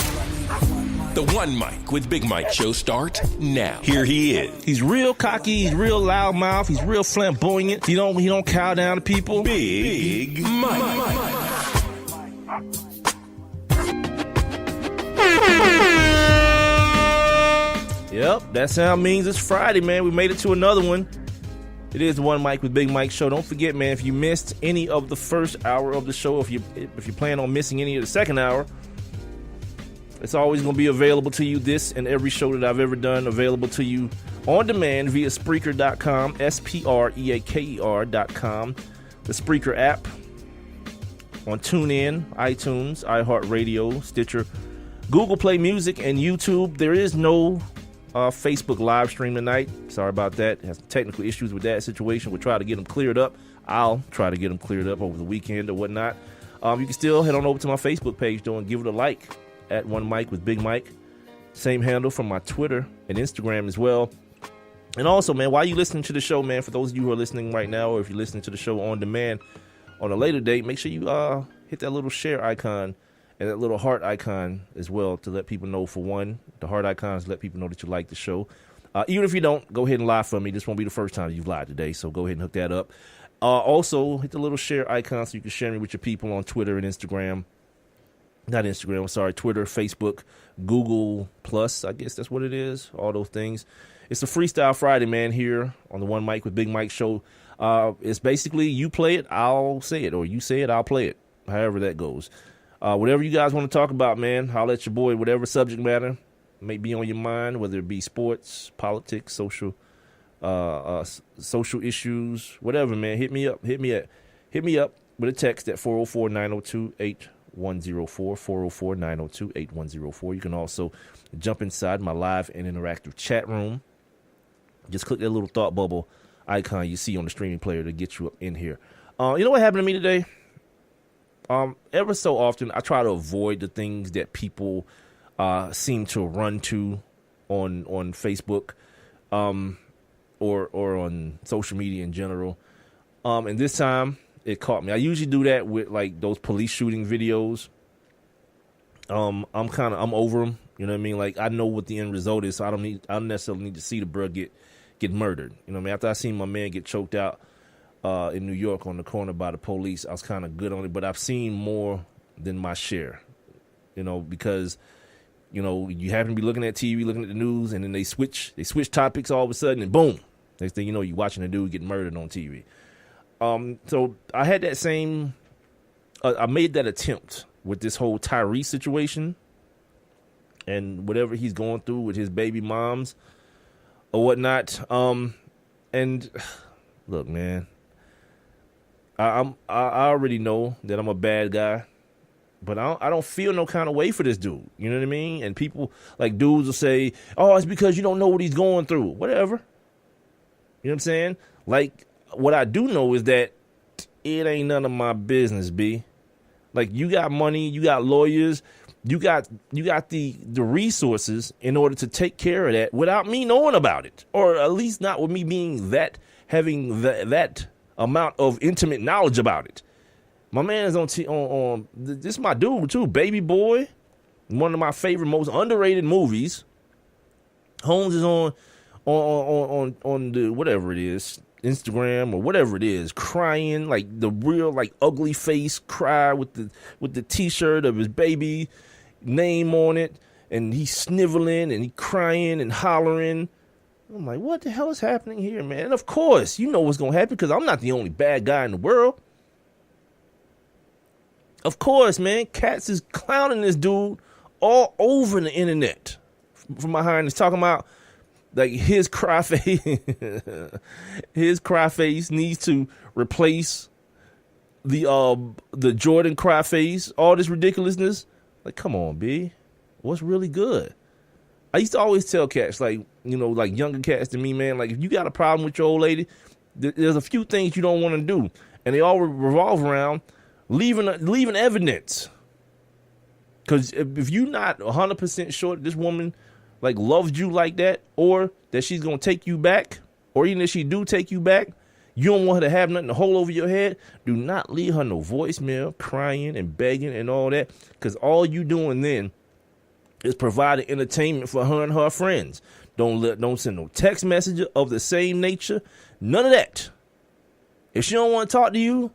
The One Mike with Big Mike show starts now. Here he is. He's real cocky. He's real loudmouth. He's real flamboyant. He don't cow down to people. Big Mike. Yep, that sound means it's Friday, man. We made it to another one. It is the One Mike with Big Mike show. Don't forget, man, if you missed any of the first hour of the show, if you plan on missing any of the second hour, it's always going to be available to you. This and every show that I've ever done available to you on demand via Spreaker.com, Spreaker.com, the Spreaker app, on TuneIn, iTunes, iHeartRadio, Stitcher, Google Play Music, and YouTube. There is no Facebook live stream tonight. Sorry about that. Has some technical issues with that situation. We'll try to get them cleared up. I'll try to get them cleared up over the weekend or whatnot. You can still head on over to my Facebook page, though, and give it a like at One Mike with Big Mike. Same handle from my Twitter and Instagram as well. And also, man, while you listening to the show, man, for those of you who are listening right now, or if you're listening to the show on demand on a later date, make sure you hit that little share icon and that little heart icon as well to let people know. For one, the heart icons let people know that you like the show. Even if you don't, go ahead and lie for me. This won't be the first time you've lied today, so go ahead and hook that up. Also, hit the little share icon so you can share me with your people on Twitter and Instagram. Not Instagram, I'm sorry, Twitter, Facebook, Google Plus, I guess that's what it is, all those things. It's a Freestyle Friday, man, here on the One Mike with Big Mike show. It's basically you play it, I'll say it, or you say it, I'll play it, however that goes. Whatever you guys want to talk about, man, holler at your boy, whatever subject matter may be on your mind, whether it be sports, politics, social issues, whatever, man, hit me up with a text at 404-902-8104, 404-902-8104. You can also jump inside my live and interactive chat room. Just click that little thought bubble icon you see on the streaming player to get you up in here. You know what happened to me today? Ever so often, I try to avoid the things that people seem to run to on Facebook, or on social media in general. And this time it caught me. I usually do that with like those police shooting videos. I'm over them. You know what I mean? Like, I know what the end result is, so I don't necessarily need to see the bro get murdered. You know what I mean? After I seen my man get choked out in New York on the corner by the police, I was kind of good on it. But I've seen more than my share, you know, because, you know, you happen to be looking at TV, looking at the news, and then they switch topics all of a sudden, and boom, next thing you know, you're watching a dude get murdered on TV. So I had that same, I made that attempt with this whole Tyrese situation and whatever he's going through with his baby moms or whatnot. And look, man, I already know that I'm a bad guy, but I don't feel no kind of way for this dude. You know what I mean? And people, like, dudes will say, oh, it's because you don't know what he's going through. Whatever. You know what I'm saying? Like, what I do know is that it ain't none of my business, B. Like, you got money, you got lawyers, you got the resources in order to take care of that without me knowing about it, or at least not with me being having that amount of intimate knowledge about it. My man is on this is my dude too, Baby Boy, one of my favorite, most underrated movies. Holmes is on the whatever it is, Instagram or whatever it is, crying like the real, like, ugly face cry with the t-shirt of his baby name on it, and he's sniveling and he crying and hollering. I'm like, what the hell is happening here, man? And of course, you know what's gonna happen, because I'm not the only bad guy in the world. Of course, man, Cats is clowning this dude all over the internet from behind. He's talking about, like, his cry face, his cry face needs to replace the Jordan cry face. All this ridiculousness. Like, come on, B. What's really good? I used to always tell cats, like, you know, like younger cats than me, man, like, if you got a problem with your old lady, there's a few things you don't want to do, and they all revolve around leaving evidence. Because if you're not 100% sure that this woman, like, loved you like that, or that she's going to take you back, or even if she do take you back, you don't want her to have nothing to hold over your head, do not leave her no voicemail crying and begging and all that, because all you doing then is providing entertainment for her and her friends. Don't send no text message of the same nature, none of that. If she don't want to talk to you,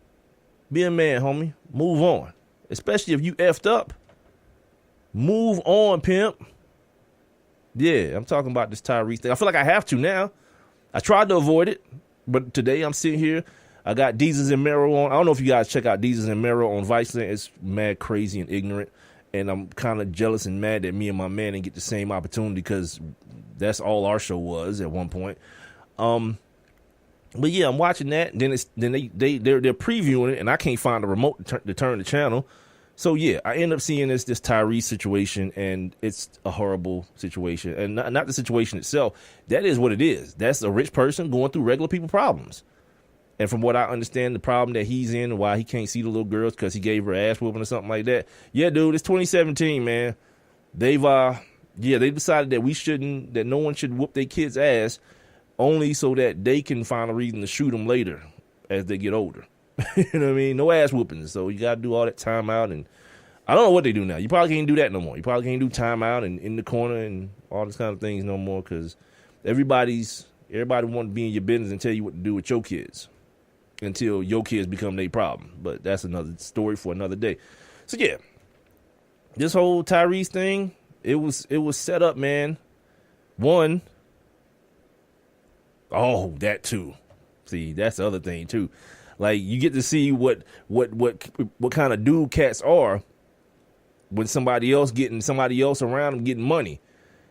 be a man, homie. Move on. Especially if you effed up. Move on, pimp. Yeah, I'm talking about this Tyrese thing. I feel like I have to now. I tried to avoid it, but today I'm sitting here. I got Deezus and Mero on. I don't know if you guys check out Deezus and Mero on Vice. It's mad crazy and ignorant, and I'm kind of jealous and mad that me and my man didn't get the same opportunity, because that's all our show was at one point. But yeah, I'm watching that. And then they're previewing it, and I can't find the remote to turn the channel. So yeah, I end up seeing this Tyrese situation, and it's a horrible situation, and not the situation itself. That is what it is. That's a rich person going through regular people problems. And from what I understand, the problem that he's in and why he can't see the little girls because he gave her ass whooping or something like that. Yeah, dude, it's 2017, man. They decided that no one should whoop their kids' ass, only so that they can find a reason to shoot them later as they get older. You know what I mean? No ass whoopings. So you got to do all that timeout, and I don't know what they do now. You probably can't do that no more. You probably can't do timeout and in the corner and all this kind of things no more, because everybody want to be in your business and tell you what to do with your kids until your kids become their problem. But that's another story for another day. So yeah, this whole Tyrese thing, it was set up, man. That too. See, that's the other thing too. Like, you get to see what kind of dude cats are when somebody else around them getting money.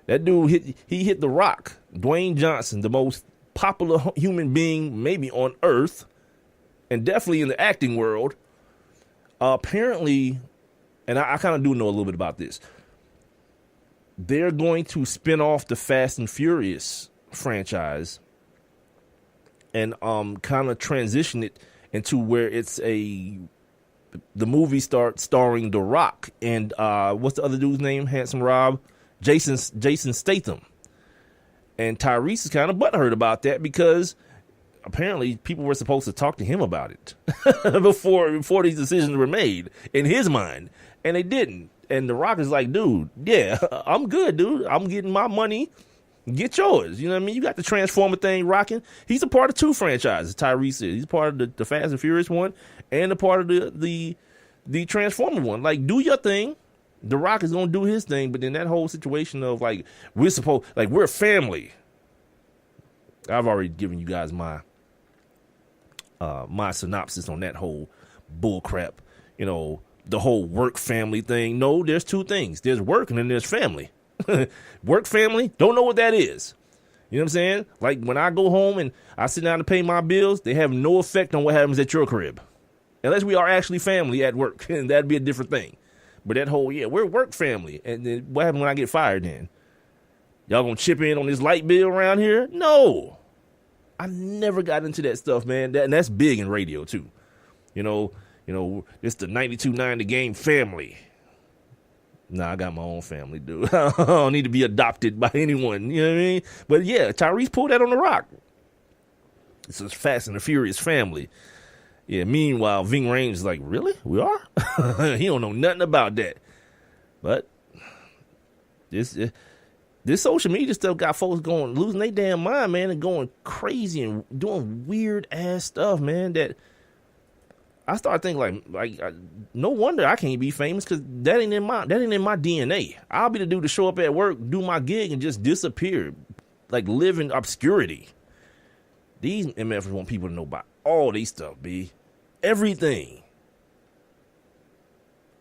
That dude hit The Rock, Dwayne Johnson, the most popular human being maybe on earth, and definitely in the acting world. Apparently, and I kind of do know a little bit about this, they're going to spin off the Fast and Furious franchise and kind of transition it into where it's a the movie starts starring The Rock and what's the other dude's name? Handsome Rob, Jason Statham. And Tyrese is kind of butthurt about that because apparently people were supposed to talk to him about it before these decisions were made in his mind, and they didn't. And The Rock is like, dude, yeah, I'm good, dude. I'm getting my money. Get yours. You know what I mean? You got the Transformer thing rocking. He's a part of 2 franchises, Tyrese is. He's part of the Fast and Furious one and a part of the Transformer one. Like, do your thing. The Rock is going to do his thing, but then that whole situation of, like, we're family. I've already given you guys my synopsis on that whole bull crap. You know, the whole work family thing. No, there's 2 things. There's work and then there's family. Work family, don't know what that is. You know what I'm saying? Like when I go home and I sit down to pay my bills, they have no effect on what happens at your crib. Unless we are actually family at work, and that'd be a different thing. But that whole, we're work family. And then what happens when I get fired then? Y'all gonna chip in on this light bill around here? No. I never got into that stuff, man. And that's big in radio too. You know, it's the 92.9 The Game family. Nah, I got my own family, dude. I don't need to be adopted by anyone. You know what I mean? But yeah, Tyrese pulled that on The Rock. It's a Fast and the Furious family. Yeah, meanwhile, Ving Rhames is like, really? We are? He don't know nothing about that. But this social media stuff got folks losing their damn mind, man, and going crazy and doing weird ass stuff, man, that I started thinking like no wonder I can't be famous because that ain't in my DNA. I'll be the dude to show up at work, do my gig, and just disappear, like live in obscurity. These MFers want people to know about all these stuff, B, everything.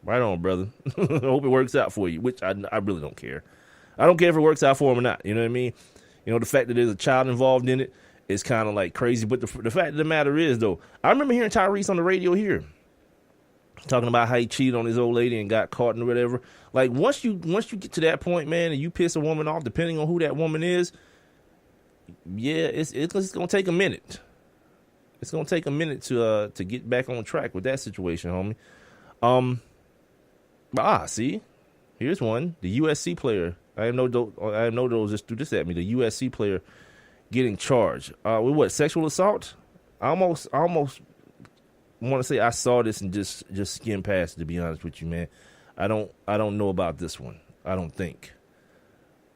Right on, brother. I hope it works out for you, which I really don't care. I don't care if it works out for him or not. You know what I mean? You know, the fact that there's a child involved in it is kind of like crazy. But the fact of the matter is, though, I remember hearing Tyrese on the radio here talking about how he cheated on his old lady and got caught and whatever. Like, once you get to that point, man, and you piss a woman off, depending on who that woman is, yeah, it's going to take a minute. It's going to take a minute to get back on track with that situation, homie. See, here's one. The USC player. I have no those just threw this at me. The USC player getting charged with what? Sexual assault? I almost want to say I saw this and just skimmed past it, to be honest with you, man. I don't know about this one. I don't think.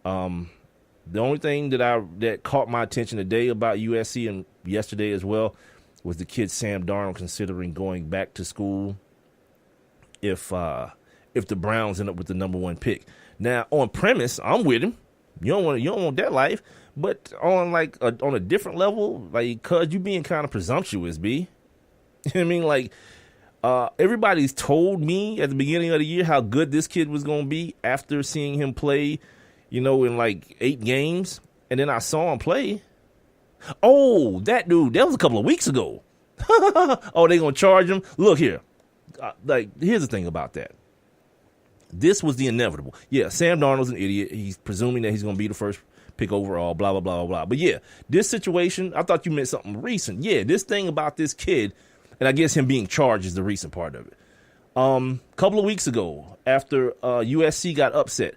The only thing that caught my attention today about USC and yesterday as well was the kid Sam Darnold considering going back to school if the Browns end up with the number 1 pick. Now, on premise, I'm with him. You don't want that life, but on on a different level, like, cuz you being kind of presumptuous, B. You know what I mean? Like, everybody's told me at the beginning of the year how good this kid was going to be after seeing him play, in like 8 games. And then I saw him play. Oh, that dude, that was a couple of weeks ago. Oh, they going to charge him? Look here. Here's the thing about that. This was the inevitable. Yeah, Sam Darnold's an idiot. He's presuming that he's going to be the first pick overall, blah, blah, blah, blah, blah. But yeah, this situation, I thought you meant something recent. Yeah, this thing about this kid, and I guess him being charged is the recent part of it. Couple of weeks ago, after USC got upset,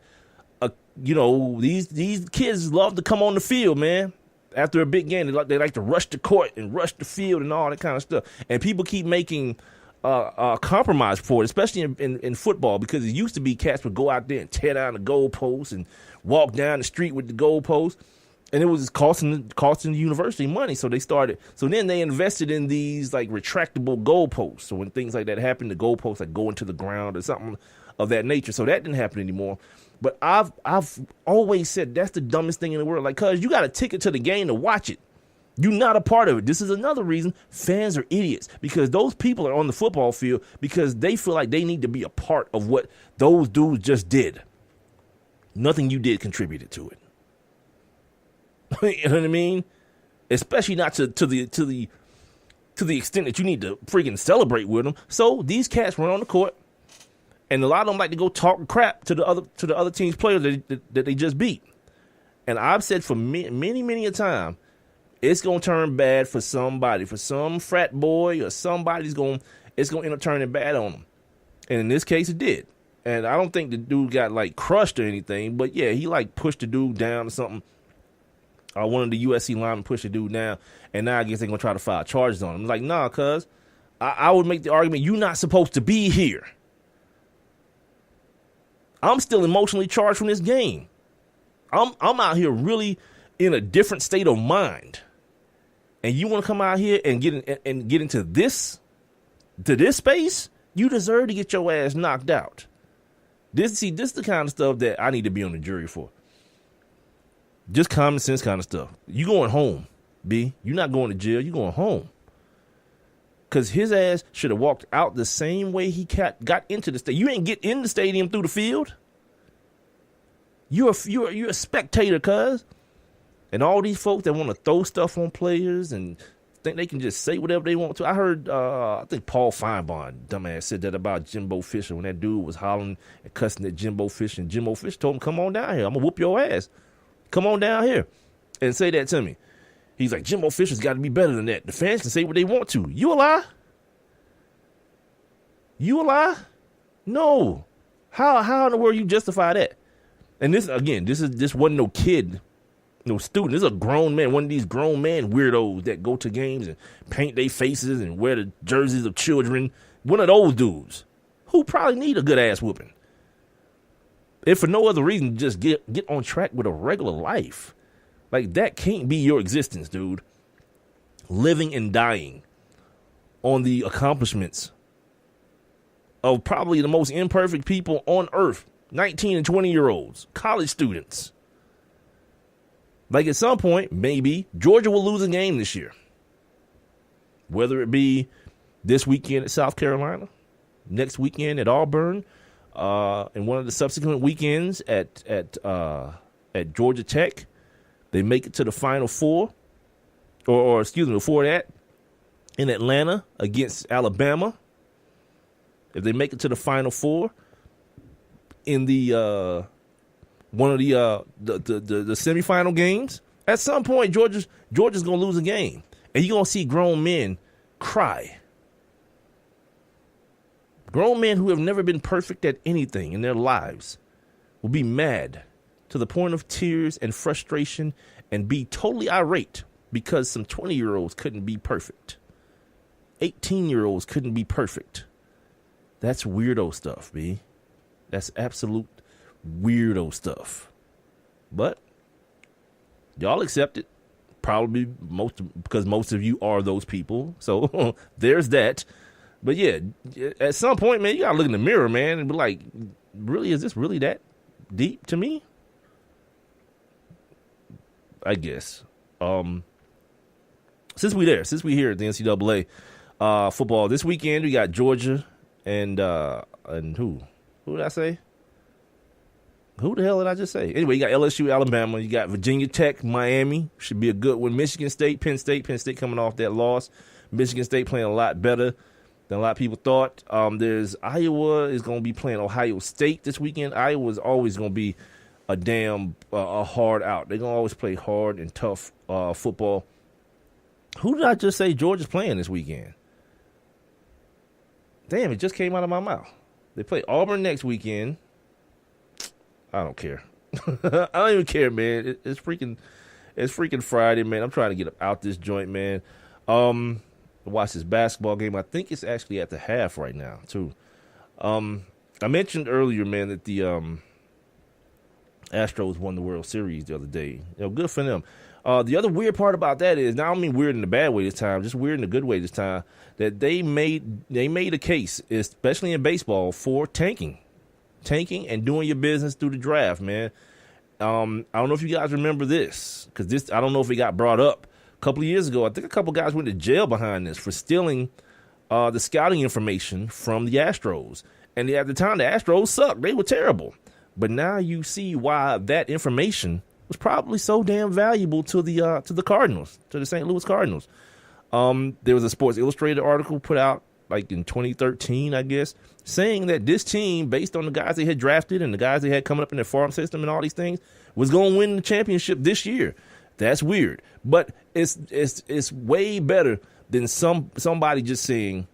these kids love to come on the field, man. After a big game, they like to rush the court and rush the field and all that kind of stuff. And people keep making compromise for it, especially in football, because it used to be cats would go out there and tear down the goalposts and walk down the street with the goalposts, and it was costing the university money. So then they invested in these like retractable goalposts. So when things like that happen, the goalposts like go into the ground or something of that nature. So that didn't happen anymore. But I've always said that's the dumbest thing in the world. Like, cuz you got a ticket to the game to watch it. You're not a part of it. This is another reason fans are idiots, because those people are on the football field because they feel like they need to be a part of what those dudes just did. Nothing you did contributed to it. You know what I mean? Especially not to the extent that you need to freaking celebrate with them. So these cats run on the court, and a lot of them like to go talk crap to the other team's players that they just beat. And I've said for many a time, it's going to turn bad for somebody, for some frat boy or somebody's going, it's going to end up turning bad on him. And in this case, it did. And I don't think the dude got, like, crushed or anything. But, yeah, he, like, pushed the dude down or something. One of the USC linemen pushed the dude down. And now I guess they're going to try to file charges on him. I'm like, nah, cuz. I would make the argument you're not supposed to be here. I'm still emotionally charged from this game. I'm out here really in a different state of mind. And you want to come out here and get into this space? You deserve to get your ass knocked out. This is the kind of stuff that I need to be on the jury for. Just common sense kind of stuff. You going home, B. You're not going to jail. You going home. Because his ass should have walked out the same way he got into the stadium. You ain't get in the stadium through the field. You're a spectator, cuz. And all these folks that want to throw stuff on players and think they can just say whatever they want to. I heard, I think Paul Feinbaum, dumbass, said that about Jimbo Fisher when that dude was hollering and cussing at Jimbo Fisher. And Jimbo Fisher told him, come on down here. I'm going to whoop your ass. Come on down here and say that to me. He's like, Jimbo Fisher's got to be better than that. The fans can say what they want to. You a lie? You a lie? No. How in the world you justify that? And this wasn't no kid, no student. This is a grown man, one of these grown man weirdos that go to games and paint their faces and wear the jerseys of children. One of those dudes who probably need a good ass whooping. If for no other reason, just get on track with a regular life. Like, that can't be your existence, dude. Living and dying on the accomplishments of probably the most imperfect people on earth. 19 and 20-year-olds, college students. Like, at some point, maybe Georgia will lose a game this year. Whether it be this weekend at South Carolina, next weekend at Auburn, and one of the subsequent weekends at Georgia Tech, they make it to the Final Four, or excuse me, before that, in Atlanta against Alabama. If they make it to the Final Four in the one of the semifinal games, at some point Georgia's gonna lose a game, and you're gonna see grown men cry. Grown men who have never been perfect at anything in their lives will be mad to the point of tears and frustration and be totally irate because some 20-year-olds couldn't be perfect. 18-year-olds couldn't be perfect. That's weirdo stuff, B. That's absolute weirdo stuff. But y'all accept it. Probably because most of you are those people. So there's that. But yeah, at some point, man, you gotta look in the mirror, man, and be like, really, is this really that deep to me? I guess. Since we here at the NCAA football this weekend, we got Georgia and who did I say? Who the hell did I just say? Anyway, you got LSU, Alabama. You got Virginia Tech, Miami. Should be a good one. Michigan State, Penn State. Penn State coming off that loss. Michigan State playing a lot better than a lot of people thought. There's Iowa is going to be playing Ohio State this weekend. Iowa is always going to be a damn a hard out. They're going to always play hard and tough football. Who did I just say Georgia's playing this weekend? Damn, it just came out of my mouth. They play Auburn next weekend. I don't care. I don't even care, man. It's freaking Friday, man. I'm trying to get out this joint, man. Watch this basketball game. I think it's actually at the half right now, too. I mentioned earlier, man, that the Astros won the World Series the other day. Good for them. The other weird part about that is, now I don't mean weird in a bad way this time, just weird in a good way this time, that they made a case, especially in baseball, for tanking and doing your business through the draft, man. I don't know if you guys remember this, because I don't know if it got brought up a couple of years ago. I think a couple guys went to jail behind this for stealing the scouting information from the Astros. And at the time, the Astros sucked. They were terrible. But now you see why that information was probably so damn valuable to the Cardinals, to the St. Louis Cardinals. There was a Sports Illustrated article put out like in 2013, I guess, saying that this team, based on the guys they had drafted and the guys they had coming up in their farm system and all these things, was going to win the championship this year. That's weird, but it's way better than somebody just saying,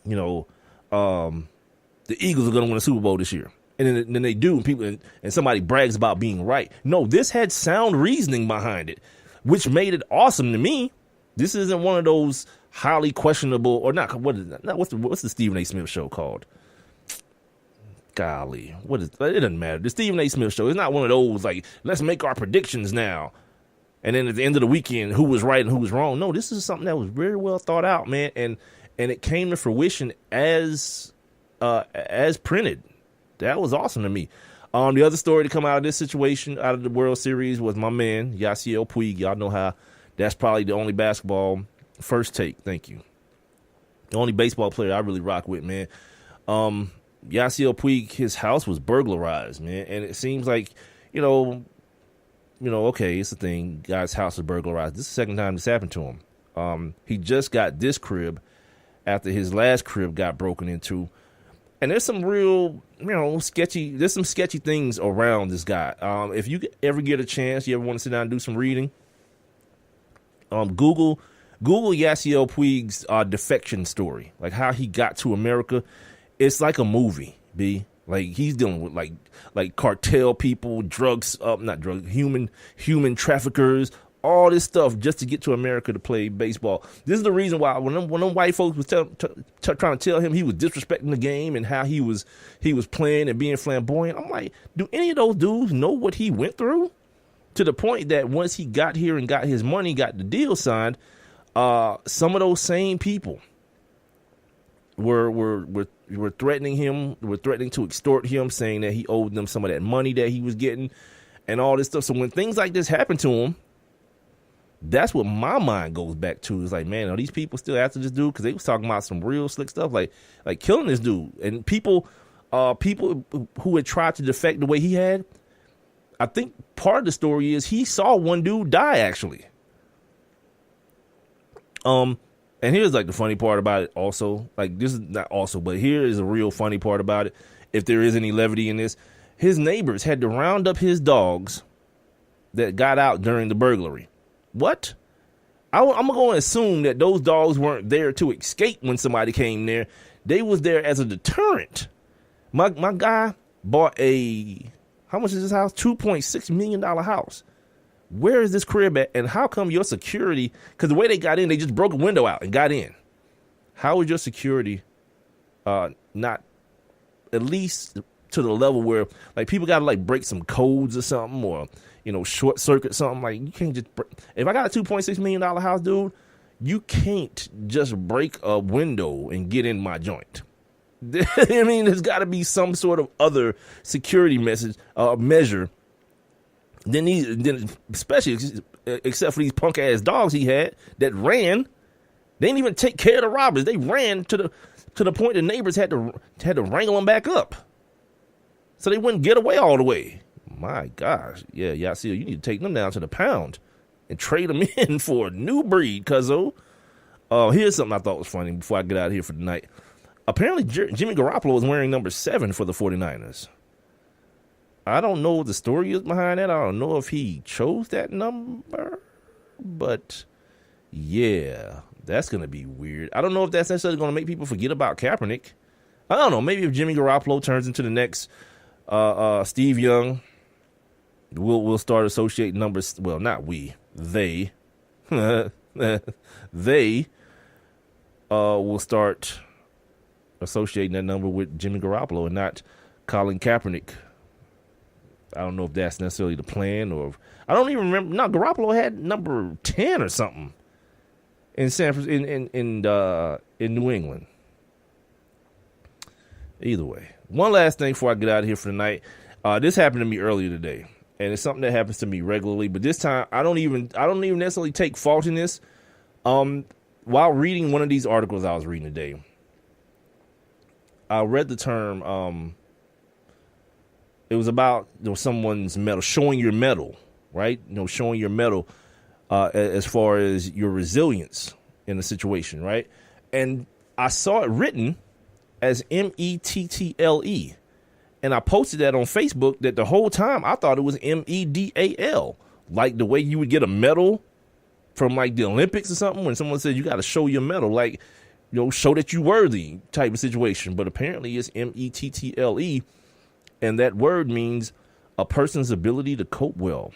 you know, the Eagles are going to win a Super Bowl this year. And then they do, and people and somebody brags about being right. No, this had sound reasoning behind it, which made it awesome to me. This isn't one of those highly questionable or not. What's the Stephen A. Smith show called? Golly, it doesn't matter. The Stephen A. Smith show is not one of those like, let's make our predictions now, and then at the end of the weekend, who was right and who was wrong. No, this is something that was very well thought out, man, and it came to fruition as printed. That was awesome to me. The other story to come out of this situation, out of the World Series, was my man Yasiel Puig. Y'all know how that's probably the only basketball first take. Thank you. The only baseball player I really rock with, man. Yasiel Puig, his house was burglarized, man, and it seems like, okay, it's a thing. Guy's house was burglarized. This is the second time this happened to him. He just got this crib after his last crib got broken into, and there's some real, sketchy. There's some sketchy things around this guy. If you ever get a chance, you ever want to sit down and do some reading, Google Yasiel Puig's defection story, like how he got to America. It's like a movie, B. Like he's dealing with like cartel people, human traffickers, all this stuff just to get to America to play baseball. This is the reason why when them white folks was trying to tell him he was disrespecting the game and how he was playing and being flamboyant, I'm like, do any of those dudes know what he went through? To the point that once he got here and got his money, got the deal signed, some of those same people were threatening him, were threatening to extort him, saying that he owed them some of that money that he was getting and all this stuff. So when things like this happen to him, that's what my mind goes back to. It's like, man, are these people still after this dude? Because they was talking about some real slick stuff, like killing this dude. And people who had tried to defect the way he had, I think part of the story is he saw one dude die, actually. And here's like the funny part about it also. Like, this is not also, but here is a real funny part about it. If there is any levity in this, his neighbors had to round up his dogs that got out during the burglary. What? I'm going to assume that those dogs weren't there to escape when somebody came there. They was there as a deterrent. My guy bought how much is this house? $2.6 million house. Where is this crib at? And how come your security, because the way they got in, they just broke a window out and got in. How is your security not at least to the level where like people got to like break some codes or something, or, short circuit something? Like, you can't just if I got a $2.6 million house, dude, you can't just break a window and get in my joint. I mean, there's got to be some sort of other security measure. Then especially except for these punk ass dogs he had that ran, they didn't even take care of the robbers. They ran to the point the neighbors had to wrangle them back up, so they wouldn't get away all the way. My gosh, yeah, Yasiel, you need to take them down to the pound and trade them in for a new breed, cuzzo. Here's something I thought was funny before I get out of here for the night. Apparently, Jimmy Garoppolo was wearing number 7 for the 49ers. I don't know what the story is behind that. I don't know if he chose that number, but yeah, that's going to be weird. I don't know if that's necessarily going to make people forget about Kaepernick. I don't know. Maybe if Jimmy Garoppolo turns into the next Steve Young, we'll start associating numbers. Well, not we. They. They will start associating that number with Jimmy Garoppolo and not Colin Kaepernick. I don't know if that's necessarily the plan, or I don't even remember. No, Garoppolo had number 10 or something in in New England. Either way, one last thing before I get out of here for the night. This happened to me earlier today, and it's something that happens to me regularly. But this time, I don't even necessarily take fault in this. While reading one of these articles I was reading today, I read the term. It was about someone's medal, showing your medal, right? Showing your medal as far as your resilience in a situation, right? And I saw it written as METTLE, and I posted that on Facebook. That the whole time I thought it was MEDAL, like the way you would get a medal from like the Olympics or something when someone said you got to show your medal. Like show that you worthy type of situation. But apparently it's METTLE, and that word means a person's ability to cope well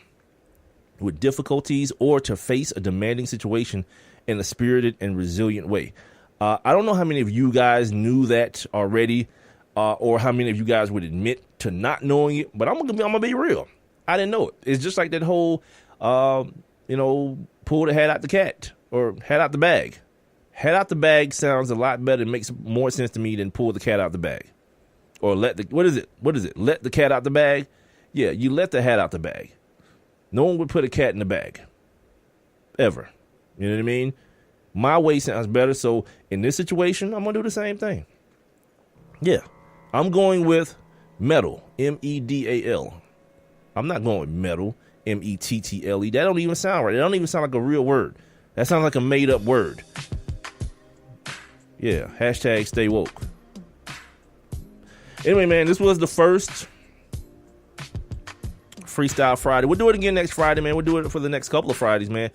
with difficulties or to face a demanding situation in a spirited and resilient way. I don't know how many of you guys knew that already, or how many of you guys would admit to not knowing it, but I'm gonna be real. I didn't know it. It's just like that whole, pull the hat out the cat or hat out the bag. Hat out the bag sounds a lot better. It makes more sense to me than pull the cat out the bag. Or what is it? Let the cat out the bag? Yeah, you let the hat out the bag. No one would put a cat in the bag. Ever. You know what I mean? My way sounds better. So in this situation, I'm going to do the same thing. Yeah. I'm going with metal. MEDAL. I'm not going with metal. METTLE. That don't even sound right. That don't even sound like a real word. That sounds like a made up word. Yeah. Hashtag stay woke. Anyway, man, this was the first Freestyle Friday. We'll do it again next Friday, man. We'll do it for the next couple of Fridays, man.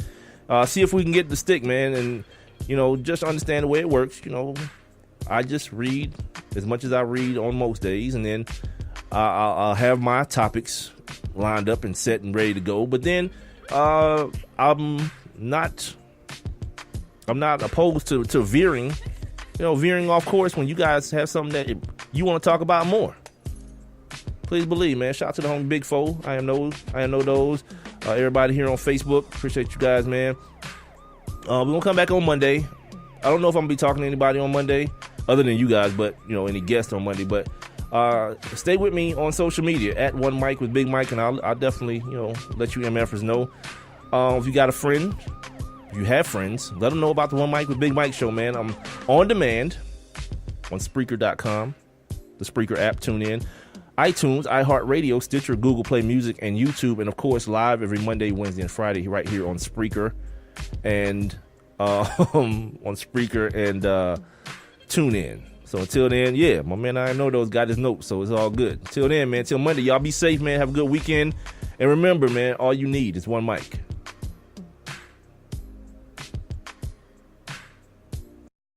See if we can get the stick, man, and, just understand the way it works. I just read as much as I read on most days, and then I'll have my topics lined up and set and ready to go. But then I'm not opposed to veering off course when you guys have something that you want to talk about more. Please believe, man. Shout out to the homie Big Foe. I know those. Everybody here on Facebook. Appreciate you guys, man. We're going to come back on Monday. I don't know if I'm going to be talking to anybody on Monday other than you guys, but, any guests on Monday. But stay with me on social media at One Mic with Big Mike, and I'll definitely, let you MFers know. If you got a friend, if you have friends, let them know about the One Mic with Big Mike show, man. I'm on demand on Spreaker.com, the Spreaker app. Tune in. iTunes, iHeartRadio, Stitcher, Google Play Music, and YouTube, and of course live every Monday, Wednesday, and Friday right here on Spreaker and Tune In. So until then, yeah, my man I know those got his notes, so it's all good. Until then, man, till Monday, y'all be safe, man. Have a good weekend, and remember, man, all you need is one mic.